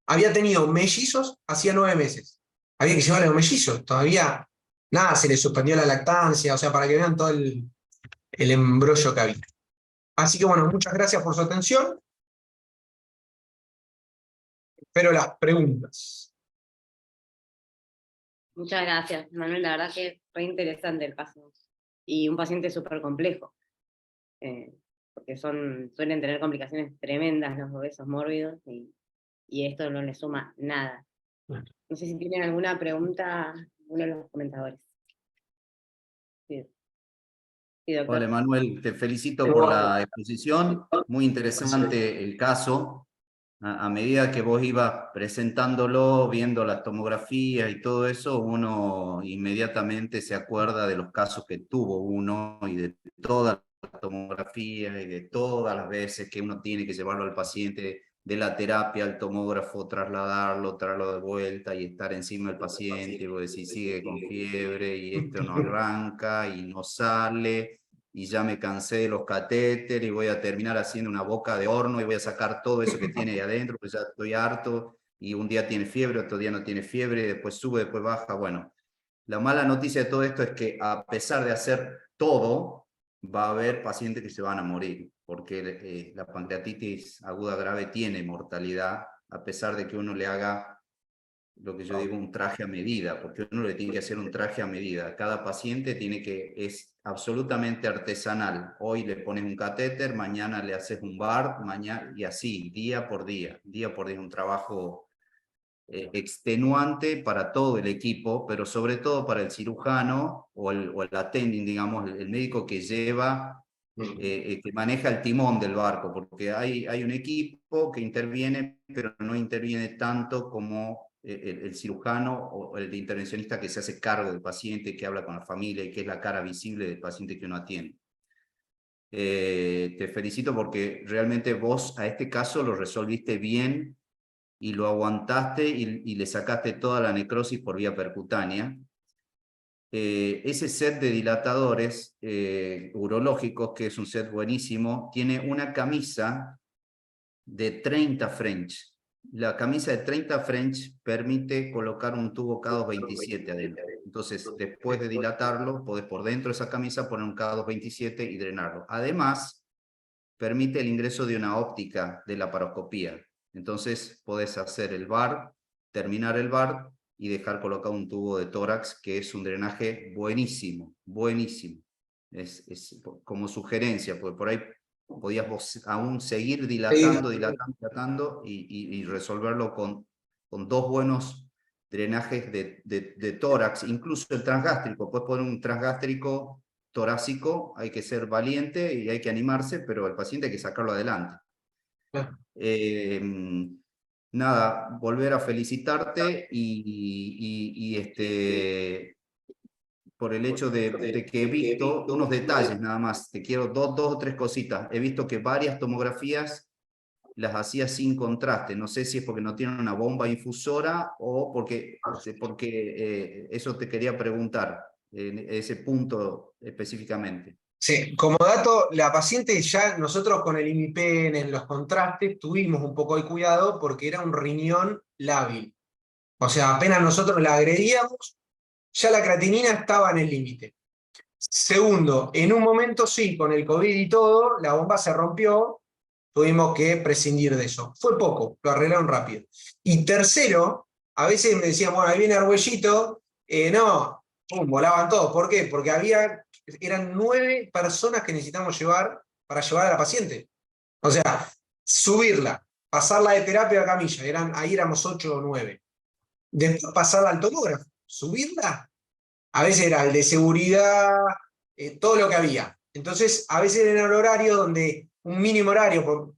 había tenido mellizos hacía 9 meses. Había que llevarle a los mellizos. Todavía, nada, se le suspendió la lactancia, o sea, para que vean todo el embrollo que había. Así que bueno, muchas gracias por su atención. Espero las preguntas. Muchas gracias, Manuel. La verdad que fue interesante el caso. Y un paciente súper complejo. Porque suelen tener complicaciones tremendas los obesos mórbidos y esto no le suma nada. Bueno. No sé si tienen alguna pregunta uno de los comentadores. Sí. Sí, doctor. Hola, Manuel, te felicito por la exposición. Muy interesante el caso. A medida que vos ibas presentándolo, viendo las tomografías y todo eso, uno inmediatamente se acuerda de los casos que tuvo uno y de todas las tomografías y de todas las veces que uno tiene que llevarlo al paciente de la terapia al tomógrafo, trasladarlo de vuelta y estar encima del paciente, y vos decís, sigue con fiebre y esto no arranca y no sale. Y ya me cansé de los catéteres y voy a terminar haciendo una boca de horno y voy a sacar todo eso que tiene ahí adentro, pues ya estoy harto, y un día tiene fiebre, otro día no tiene fiebre, después sube, después baja. Bueno, la mala noticia de todo esto es que a pesar de hacer todo, va a haber pacientes que se van a morir, porque la pancreatitis aguda grave tiene mortalidad, a pesar de que uno le haga lo que yo digo, un traje a medida, porque uno le tiene que hacer un traje a medida. Cada paciente es absolutamente artesanal. Hoy le pones un catéter, mañana le haces un BART, mañana, y así, día por día, un trabajo extenuante para todo el equipo, pero sobre todo para el cirujano o el attending, digamos, el médico que lleva, que maneja el timón del barco, porque hay un equipo que interviene, pero no interviene tanto como el cirujano o el intervencionista que se hace cargo del paciente, que habla con la familia y que es la cara visible del paciente que uno atiende. Te felicito porque realmente vos a este caso lo resolviste bien y lo aguantaste y le sacaste toda la necrosis por vía percutánea. Ese set de dilatadores urológicos, que es un set buenísimo, tiene una camisa de 30 French. La camisa de 30 French permite colocar un tubo K227 adentro. Entonces, después de dilatarlo, podés por dentro de esa camisa poner un K227 y drenarlo. Además, permite el ingreso de una óptica de laparoscopía. Entonces, podés hacer el VAR, terminar el VAR y dejar colocado un tubo de tórax, que es un drenaje buenísimo, buenísimo. Es como sugerencia, porque por ahí podías vos aún seguir dilatando y resolverlo con 2 buenos drenajes de tórax, incluso el transgástrico. Puedes poner un transgástrico torácico, hay que ser valiente y hay que animarse, pero el paciente hay que sacarlo adelante. Nada, volver a felicitarte por el hecho de que he visto unos detalles nada más. Te quiero dos o tres cositas. He visto que varias tomografías las hacía sin contraste. No sé si es porque no tienen una bomba infusora o porque eso te quería preguntar, en ese punto específicamente. Sí, como dato, la paciente ya, nosotros con el IMIPEN en los contrastes tuvimos un poco de cuidado porque era un riñón lábil. O sea, apenas nosotros la agredíamos, ya la creatinina estaba en el límite. Segundo, en un momento sí, con el COVID y todo, la bomba se rompió, tuvimos que prescindir de eso. Fue poco, lo arreglaron rápido. Y tercero, a veces me decían, bueno, ahí viene Argüellito, no, pum, volaban todos. ¿Por qué? Porque eran 9 personas que necesitamos llevar para llevar a la paciente. O sea, subirla, pasarla de terapia a camilla, ahí éramos 8 o 9. Después pasarla al tomógrafo, subirla. A veces era el de seguridad, todo lo que había. Entonces, a veces era el horario donde, un mínimo horario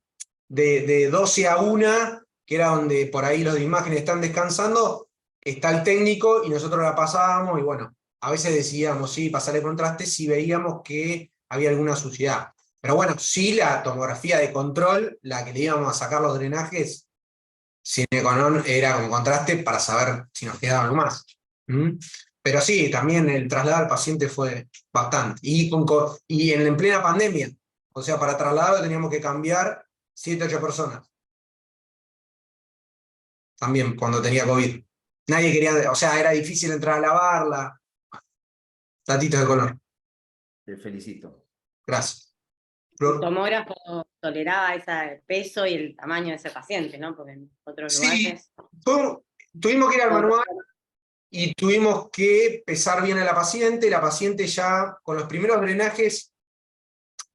de 12 a 1, que era donde por ahí los de imágenes están descansando, está el técnico y nosotros la pasábamos y bueno, a veces decidíamos sí, pasarle contraste si veíamos que había alguna suciedad. Pero bueno, sí la tomografía de control, la que le íbamos a sacar los drenajes, sine qua non era con contraste para saber si nos quedaba algo más. Pero sí, también el traslado al paciente fue bastante. Y en plena pandemia. O sea, para trasladarlo teníamos que cambiar 7 o 8 personas. También cuando tenía COVID. Nadie quería, o sea, era difícil entrar a lavarla. Datitos de color. Te felicito. Gracias. El tomógrafo toleraba ese peso y el tamaño de ese paciente, ¿no? Porque en otros lugares... Tuvimos que ir al manual y tuvimos que pesar bien a la paciente. La paciente ya, con los primeros drenajes,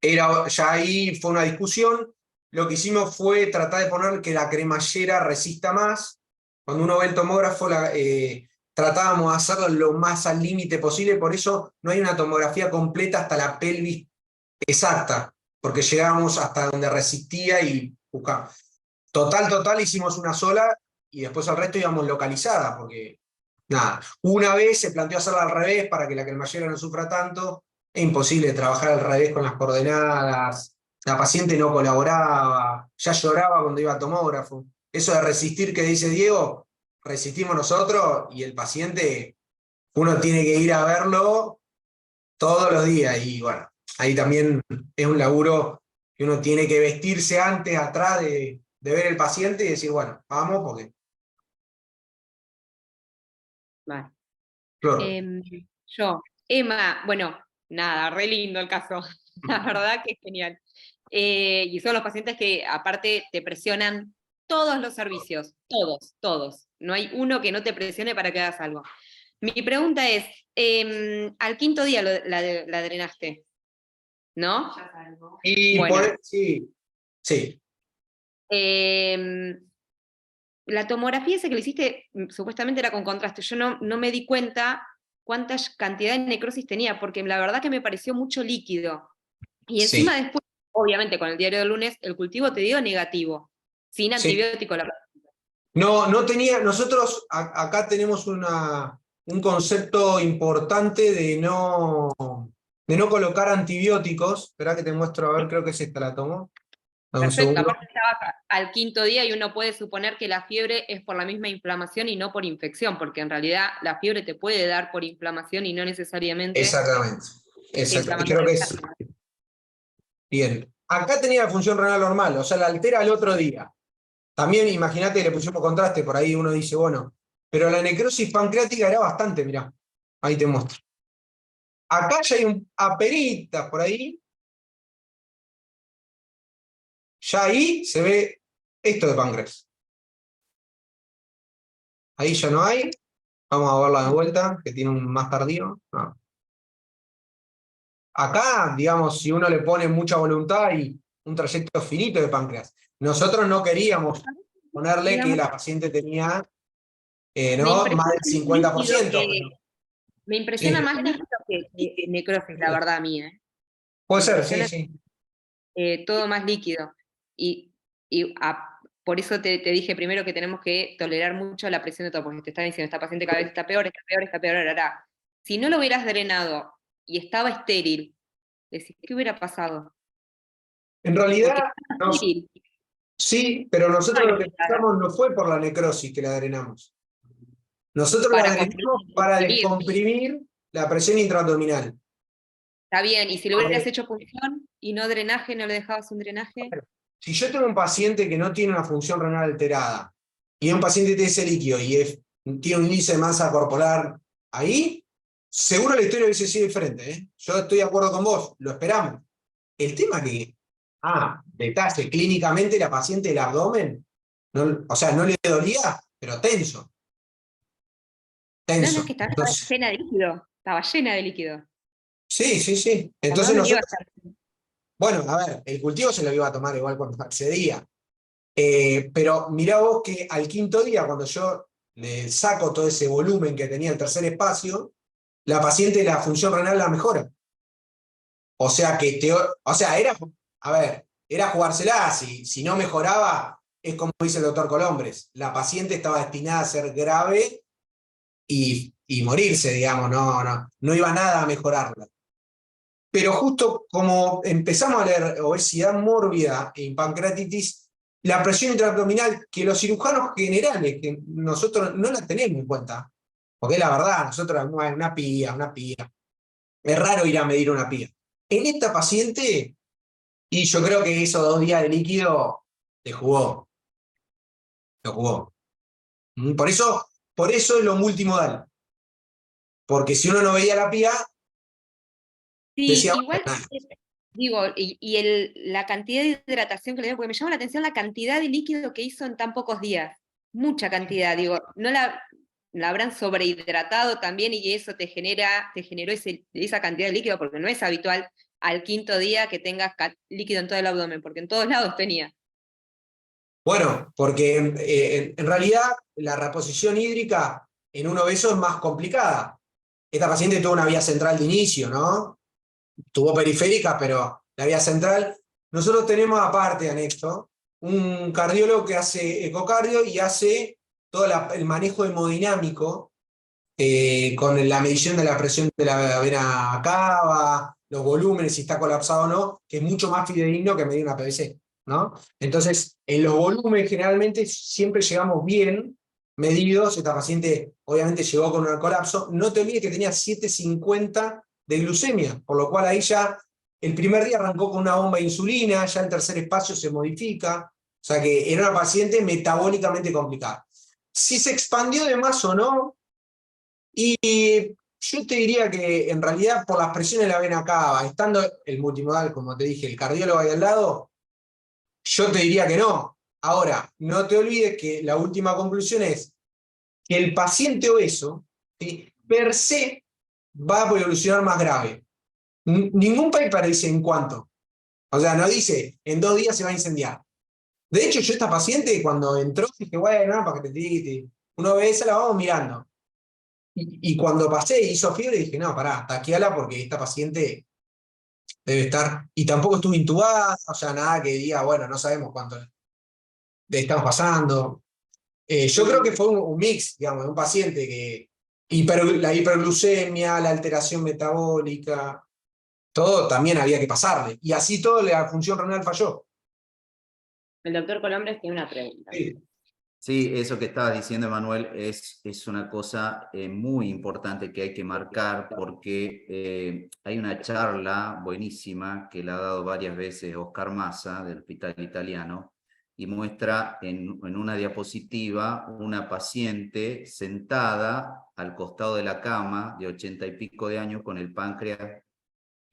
ya ahí fue una discusión. Lo que hicimos fue tratar de poner que la cremallera resista más. Cuando uno ve el tomógrafo, tratábamos de hacerlo lo más al límite posible, por eso no hay una tomografía completa hasta la pelvis exacta, porque llegábamos hasta donde resistía y buscamos. Total, hicimos una sola y después al resto íbamos localizada, porque nada, una vez se planteó hacerla al revés para que la cremallera no sufra tanto, es imposible trabajar al revés con las coordenadas, la paciente no colaboraba, ya lloraba cuando iba al tomógrafo. Eso de resistir que dice Diego, resistimos nosotros y el paciente, uno tiene que ir a verlo todos los días y bueno, ahí también es un laburo que uno tiene que vestirse antes, atrás de ver el paciente y decir, bueno, vamos porque... Vale. Yo, Emma, bueno, nada, re lindo el caso, la verdad que es genial. Y son los pacientes que aparte te presionan todos los servicios, todos. No hay uno que no te presione para que hagas algo. Mi pregunta es, al 5.º día la drenaste, ¿no? Y bueno. Sí. La tomografía esa que le hiciste supuestamente era con contraste. Yo no me di cuenta cuánta cantidad de necrosis tenía, porque la verdad que me pareció mucho líquido. Y encima después, obviamente con el diario del lunes, el cultivo te dio negativo, sin antibiótico la paciente. No tenía, nosotros acá tenemos un concepto importante de no colocar antibióticos. Esperá que te muestro, a ver, creo que es esta, la tomo. Dame un Perfecto, segundo. aparte estaba al 5.º día y uno puede suponer que la fiebre es por la misma inflamación y no por infección, porque en realidad la fiebre te puede dar por inflamación y no necesariamente Exactamente. inflamación Creo que es externa. bien. Acá tenía la función renal normal, o sea, la altera al otro día. También imagínate que le pusimos contraste, por ahí uno dice, bueno, pero la necrosis pancreática era bastante, mirá. Ahí te muestro. Acá ya hay un aperitas por ahí. Ya ahí se ve esto de páncreas. Ahí ya no hay. Vamos a verla de vuelta, que tiene un más tardío. No. Acá, digamos, si uno le pone mucha voluntad y un trayecto finito de páncreas. Nosotros no queríamos ponerle que la paciente tenía ¿no? más del 50%. Me impresiona Sí. más líquido que necrosis, la verdad, a mí. Puede Me ser, impresiona, sí. todo más líquido. Y por eso te dije primero que tenemos que tolerar mucho la presión de todo, porque te está diciendo, esta paciente cada vez está peor, ahora. Si no lo hubieras drenado y estaba estéril, decís, ¿qué hubiera pasado? En realidad, Estéril. sí, pero nosotros Ay, lo que pensamos no fue por la necrosis que la drenamos. Nosotros la para drenamos para descomprimir la presión intraabdominal. Está bien, y si lo hubieras hecho punción y no drenaje, no le dejabas un drenaje. Si yo tengo un paciente que no tiene una función renal alterada y un paciente tiene ese líquido y tiene un índice de masa corporal ahí, seguro la historia hubiese sido diferente. ¿eh? Yo estoy de acuerdo con vos, lo esperamos. El tema que, detalle, clínicamente la paciente del abdomen, o sea, no le dolía, pero tenso. No, Tenso. es que estaba Entonces, llena de líquido. Estaba llena de líquido. sí. El Entonces abdomen iba a nosotros, estar- bueno, a ver, el cultivo se lo iba a tomar igual cuando accedía. Pero mirá vos que al 5.º día, cuando yo le saco todo ese volumen que tenía el tercer espacio, la paciente la función renal la mejora. O sea que era jugársela, si no mejoraba, es como dice el doctor Colombres, la paciente estaba destinada a ser grave y morirse, digamos, no iba nada a mejorarla. Pero justo como empezamos a leer obesidad mórbida e pancreatitis, la presión intraabdominal, que los cirujanos generales, que nosotros no la tenemos en cuenta, porque es la verdad, nosotros una pía. Es raro ir a medir una pía. En esta paciente, y yo creo que esos 2 días de líquido te jugó. Lo jugó. Por eso es lo multimodal. Porque si uno no veía la pía, Sí, decía, igual, digo, la cantidad de hidratación que le dio, porque me llama la atención la cantidad de líquido que hizo en tan pocos días. Mucha cantidad, digo, no la habrán sobrehidratado también y eso te generó esa cantidad de líquido, porque no es habitual al 5.º día que tengas líquido en todo el abdomen, porque en todos lados tenía. bueno, porque en realidad la reposición hídrica en un obeso es más complicada. Esta paciente tuvo una vía central de inicio, ¿no? Tuvo periférica, pero la vía central. Nosotros tenemos aparte, anexo, un cardiólogo que hace ecocardio y hace todo el manejo hemodinámico con la medición de la presión de la vena cava, los volúmenes, si está colapsado o no, que es mucho más fidedigno que medir una PVC, ¿no? Entonces, en los volúmenes generalmente siempre llegamos bien medidos. Esta paciente obviamente llegó con un colapso. No te olvides que tenía 750 de glucemia, por lo cual ahí ya el primer día arrancó con una bomba de insulina, ya el tercer espacio se modifica, o sea que era una paciente metabólicamente complicada. Si se expandió de más o no, y yo te diría que en realidad por las presiones de la vena cava, estando el multimodal, como te dije, el cardiólogo ahí al lado, yo te diría que no. Ahora, no te olvides que la última conclusión es que el paciente obeso, ¿sí?, per se va a evolucionar más grave. Ningún paper dice en cuánto. O sea, no dice en 2 días se va a incendiar. De hecho, yo esta paciente cuando entró dije, bueno, para que te diga, una vez la vamos mirando. Y cuando pasé y hizo fiebre, dije, no, pará, taqueala porque esta paciente debe estar. Y tampoco estuvo intubada, o sea, nada que diga, bueno, no sabemos cuánto le estamos pasando. Yo creo que fue un mix, digamos, de un paciente que la hiperglucemia, la alteración metabólica, todo también había que pasarle. Y así todo la función renal falló. El doctor Colombres tiene una pregunta. Sí. Sí, eso que estabas diciendo, Manuel, es una cosa muy importante que hay que marcar porque hay una charla buenísima que la ha dado varias veces Oscar Massa del Hospital Italiano y muestra en una diapositiva una paciente sentada al costado de la cama de 80 y pico de años con el páncreas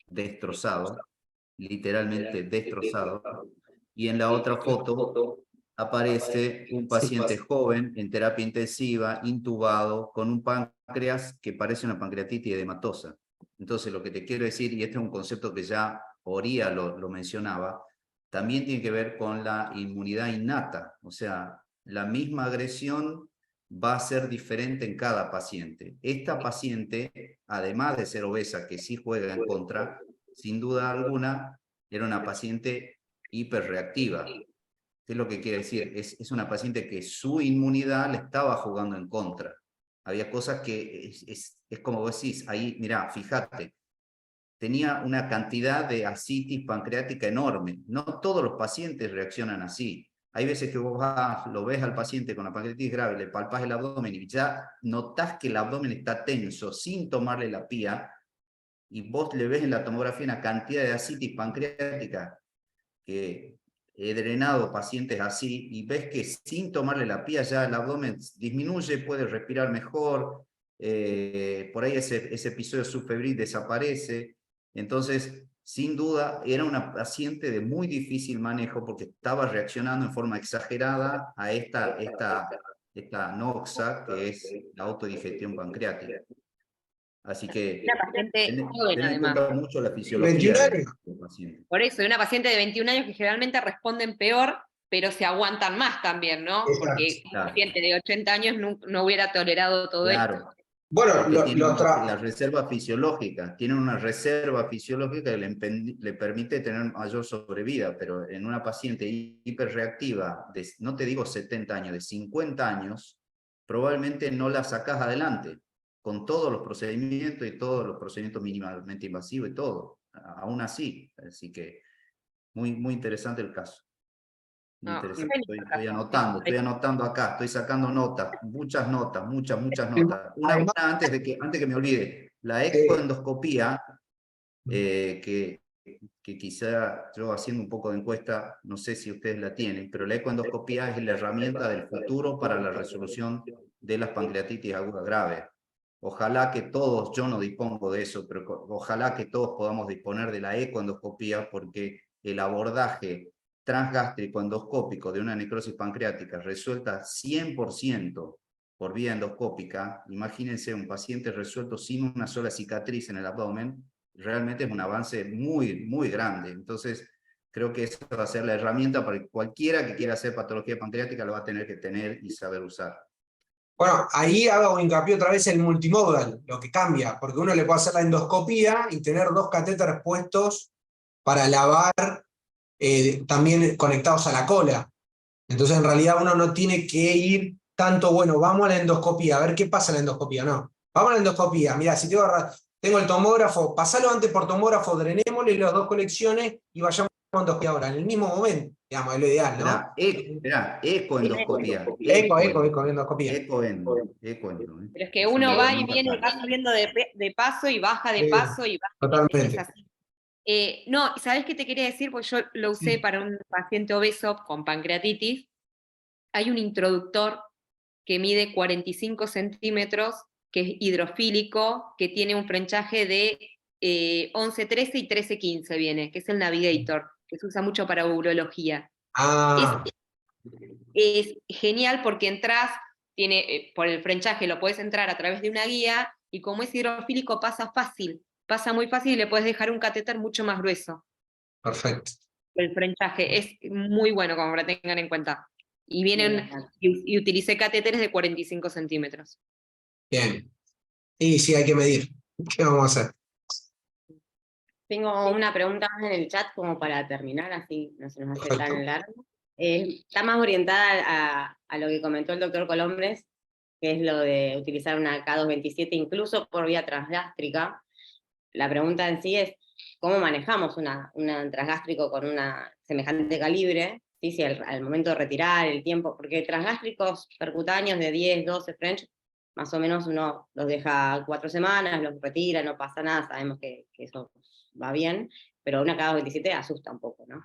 destrozado, literalmente destrozado, y en la otra foto aparece un paciente joven en terapia intensiva, intubado, con un páncreas que parece una pancreatitis edematosa. Entonces, lo que te quiero decir, y este es un concepto que ya Oría lo mencionaba, también tiene que ver con la inmunidad innata, o sea, la misma agresión va a ser diferente en cada paciente. Esta paciente, además de ser obesa, que sí juega en contra, sin duda alguna, era una paciente hiperreactiva. ¿Qué es lo que quiere decir? Es una paciente que su inmunidad le estaba jugando en contra. Había cosas que es como vos decís, ahí, mirá, fíjate, tenía una cantidad de ascitis pancreática enorme. No todos los pacientes reaccionan así. Hay veces que vos lo ves al paciente con la pancreatitis grave, le palpás el abdomen y ya notás que el abdomen está tenso sin tomarle la pía, y vos le ves en la tomografía una cantidad de ascitis pancreática que he drenado pacientes así y ves que sin tomarle la pía ya el abdomen disminuye, puede respirar mejor, por ahí ese episodio subfebril desaparece. Entonces, sin duda, era una paciente de muy difícil manejo porque estaba reaccionando en forma exagerada a esta NOXA, que es la autodigestión pancreática. Así que Una paciente joven, ten en además. cuenta mucho la 21 fisiología años. del paciente. Por eso, una paciente de 21 años que generalmente responden peor, pero se aguantan más también, ¿no? Exacto. Porque un Claro. paciente de 80 años no hubiera tolerado todo Claro. esto. Bueno, Porque tienen la reserva fisiológica, tienen una reserva fisiológica que le permite tener mayor sobrevida, pero en una paciente hiperreactiva, no te digo 70 años, de 50 años, probablemente no la sacás adelante, con todos los procedimientos y todos los procedimientos mínimamente invasivos y todo, aún así. Así que muy, muy interesante el caso. Muy No, interesante. buenísimo, Estoy anotando acá, estoy sacando notas, muchas notas. Una antes que me olvide, la ecoendoscopía, que quizá yo haciendo un poco de encuesta, no sé si ustedes la tienen, pero la ecoendoscopía es la herramienta del futuro para la resolución de las pancreatitis agudas graves. Ojalá que todos, yo no dispongo de eso, pero ojalá que todos podamos disponer de la ecoendoscopía, porque el abordaje transgástrico endoscópico de una necrosis pancreática resuelta 100% por vía endoscópica, imagínense un paciente resuelto sin una sola cicatriz en el abdomen, realmente es un avance muy, muy grande. Entonces, creo que esa va a ser la herramienta para cualquiera que quiera hacer patología pancreática, lo va a tener que tener y saber usar. Bueno, ahí hago hincapié otra vez en el multimodal, lo que cambia, porque uno le puede hacer la endoscopía y tener 2 catéteres puestos para lavar, también conectados a la cola. Entonces, en realidad, uno no tiene que ir tanto, bueno, vamos a la endoscopía, a ver qué pasa en la endoscopía, no. Vamos a la endoscopía, mira, si tengo el tomógrafo, pasalo antes por tomógrafo, drenémosle las 2 colecciones y vayamos a la endoscopía ahora, en el mismo momento, digamos, es lo ideal, ¿no? Ecoendoscopía. Endoscopía. Ecoendo. Pero es que uno va y viene y va subiendo de paso y baja de paso y baja. Totalmente. Es así. No, ¿sabés qué te quería decir? Porque yo lo usé para un paciente obeso con pancreatitis. Hay un introductor que mide 45 centímetros, que es hidrofílico, que tiene un frenchaje de 11-13 y 13-15 viene, que es el Navigator, que se usa mucho para urología. Ah, Es genial porque entras, por el frenchaje lo puedes entrar a través de una guía, y como es hidrofílico pasa muy fácil y le puedes dejar un catéter mucho más grueso. perfecto. El frenchaje es muy bueno, como para tengan en cuenta. Y y utilicé catéteres de 45 centímetros. Bien. Y sí, hay que medir. ¿Qué vamos a hacer? Tengo una pregunta más en el chat como para terminar, así no se nos hace tan largo. Está más orientada a lo que comentó el doctor Colombres, que es lo de utilizar una K227 incluso por vía transgástrica. La pregunta en sí es, ¿cómo manejamos un transgástrico con una semejante calibre? ¿Sí? Si al momento de retirar el tiempo, porque transgástricos percutáneos de 10, 12 French, más o menos uno los deja 4 semanas, los retira, no pasa nada, sabemos que eso va bien, pero una K227 asusta un poco, ¿no?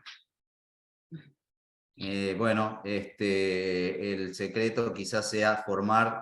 Bueno, el secreto quizás sea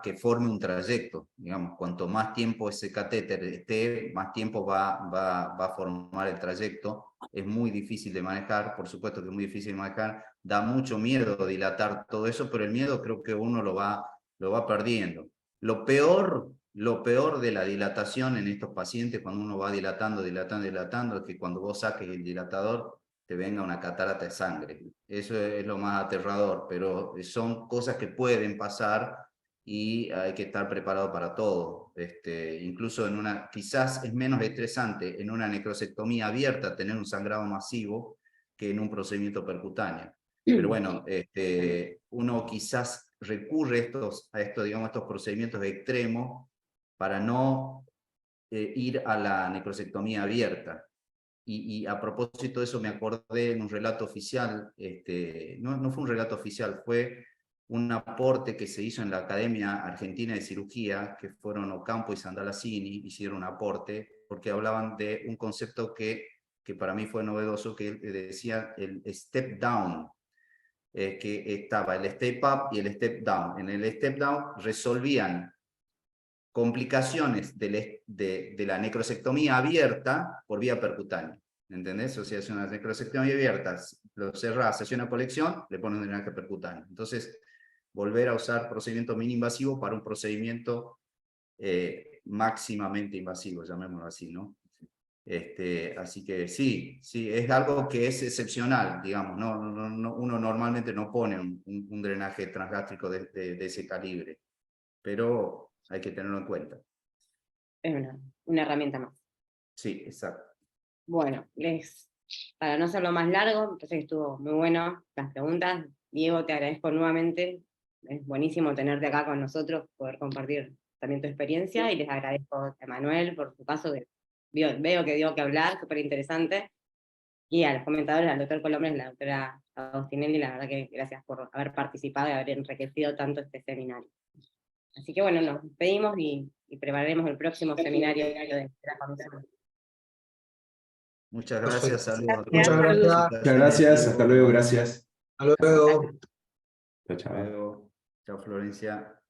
que forme un trayecto. Digamos, cuanto más tiempo ese catéter esté, más tiempo va a formar el trayecto. Es muy difícil de manejar, por supuesto que es muy difícil de manejar. Da mucho miedo dilatar todo eso, pero el miedo creo que uno lo va perdiendo. Lo peor de la dilatación en estos pacientes, cuando uno va dilatando, es que cuando vos saques el dilatador, te venga una catarata de sangre. Eso es lo más aterrador, pero son cosas que pueden pasar y hay que estar preparado para todo. Incluso quizás es menos estresante en una necrosectomía abierta tener un sangrado masivo que en un procedimiento percutáneo. Pero bueno, uno quizás recurre a estos procedimientos extremos para no ir a la necrosectomía abierta. Y a propósito de eso me acordé en un relato oficial, no fue un relato oficial, fue un aporte que se hizo en la Academia Argentina de Cirugía, que fueron Ocampo y Sandalacini, hicieron un aporte, porque hablaban de un concepto que para mí fue novedoso, que decía el step down, que estaba el step up y el step down. En el step down resolvían complicaciones de la necrosectomía abierta por vía percutánea. ¿Entendés? O sea, es una necrosectomía abierta, lo cerrás, hace una colección, le ponen un drenaje percutáneo. Entonces, volver a usar procedimiento mini-invasivo para un procedimiento máximamente invasivo, llamémoslo así, ¿no? Así que sí, es algo que es excepcional, digamos, uno normalmente no pone un drenaje transgástrico de ese calibre, pero hay que tenerlo en cuenta. Es una herramienta más. Sí, exacto. Bueno, para no hacerlo más largo, entonces estuvo muy bueno las preguntas. Diego, te agradezco nuevamente. Es buenísimo tenerte acá con nosotros, poder compartir también tu experiencia, y les agradezco a Emanuel por su caso, que veo que dio que hablar, súper interesante, y a los comentadores, al doctor Colombres y la doctora Agostinelli, la verdad que gracias por haber participado y haber enriquecido tanto este seminario. Así que bueno, nos despedimos y prepararemos el próximo seminario de la comisión. Muchas gracias, saludos. Muchas gracias. Muchas gracias, hasta luego, gracias. Hasta luego. Chao, chao. Hasta luego. Chao, Florencia.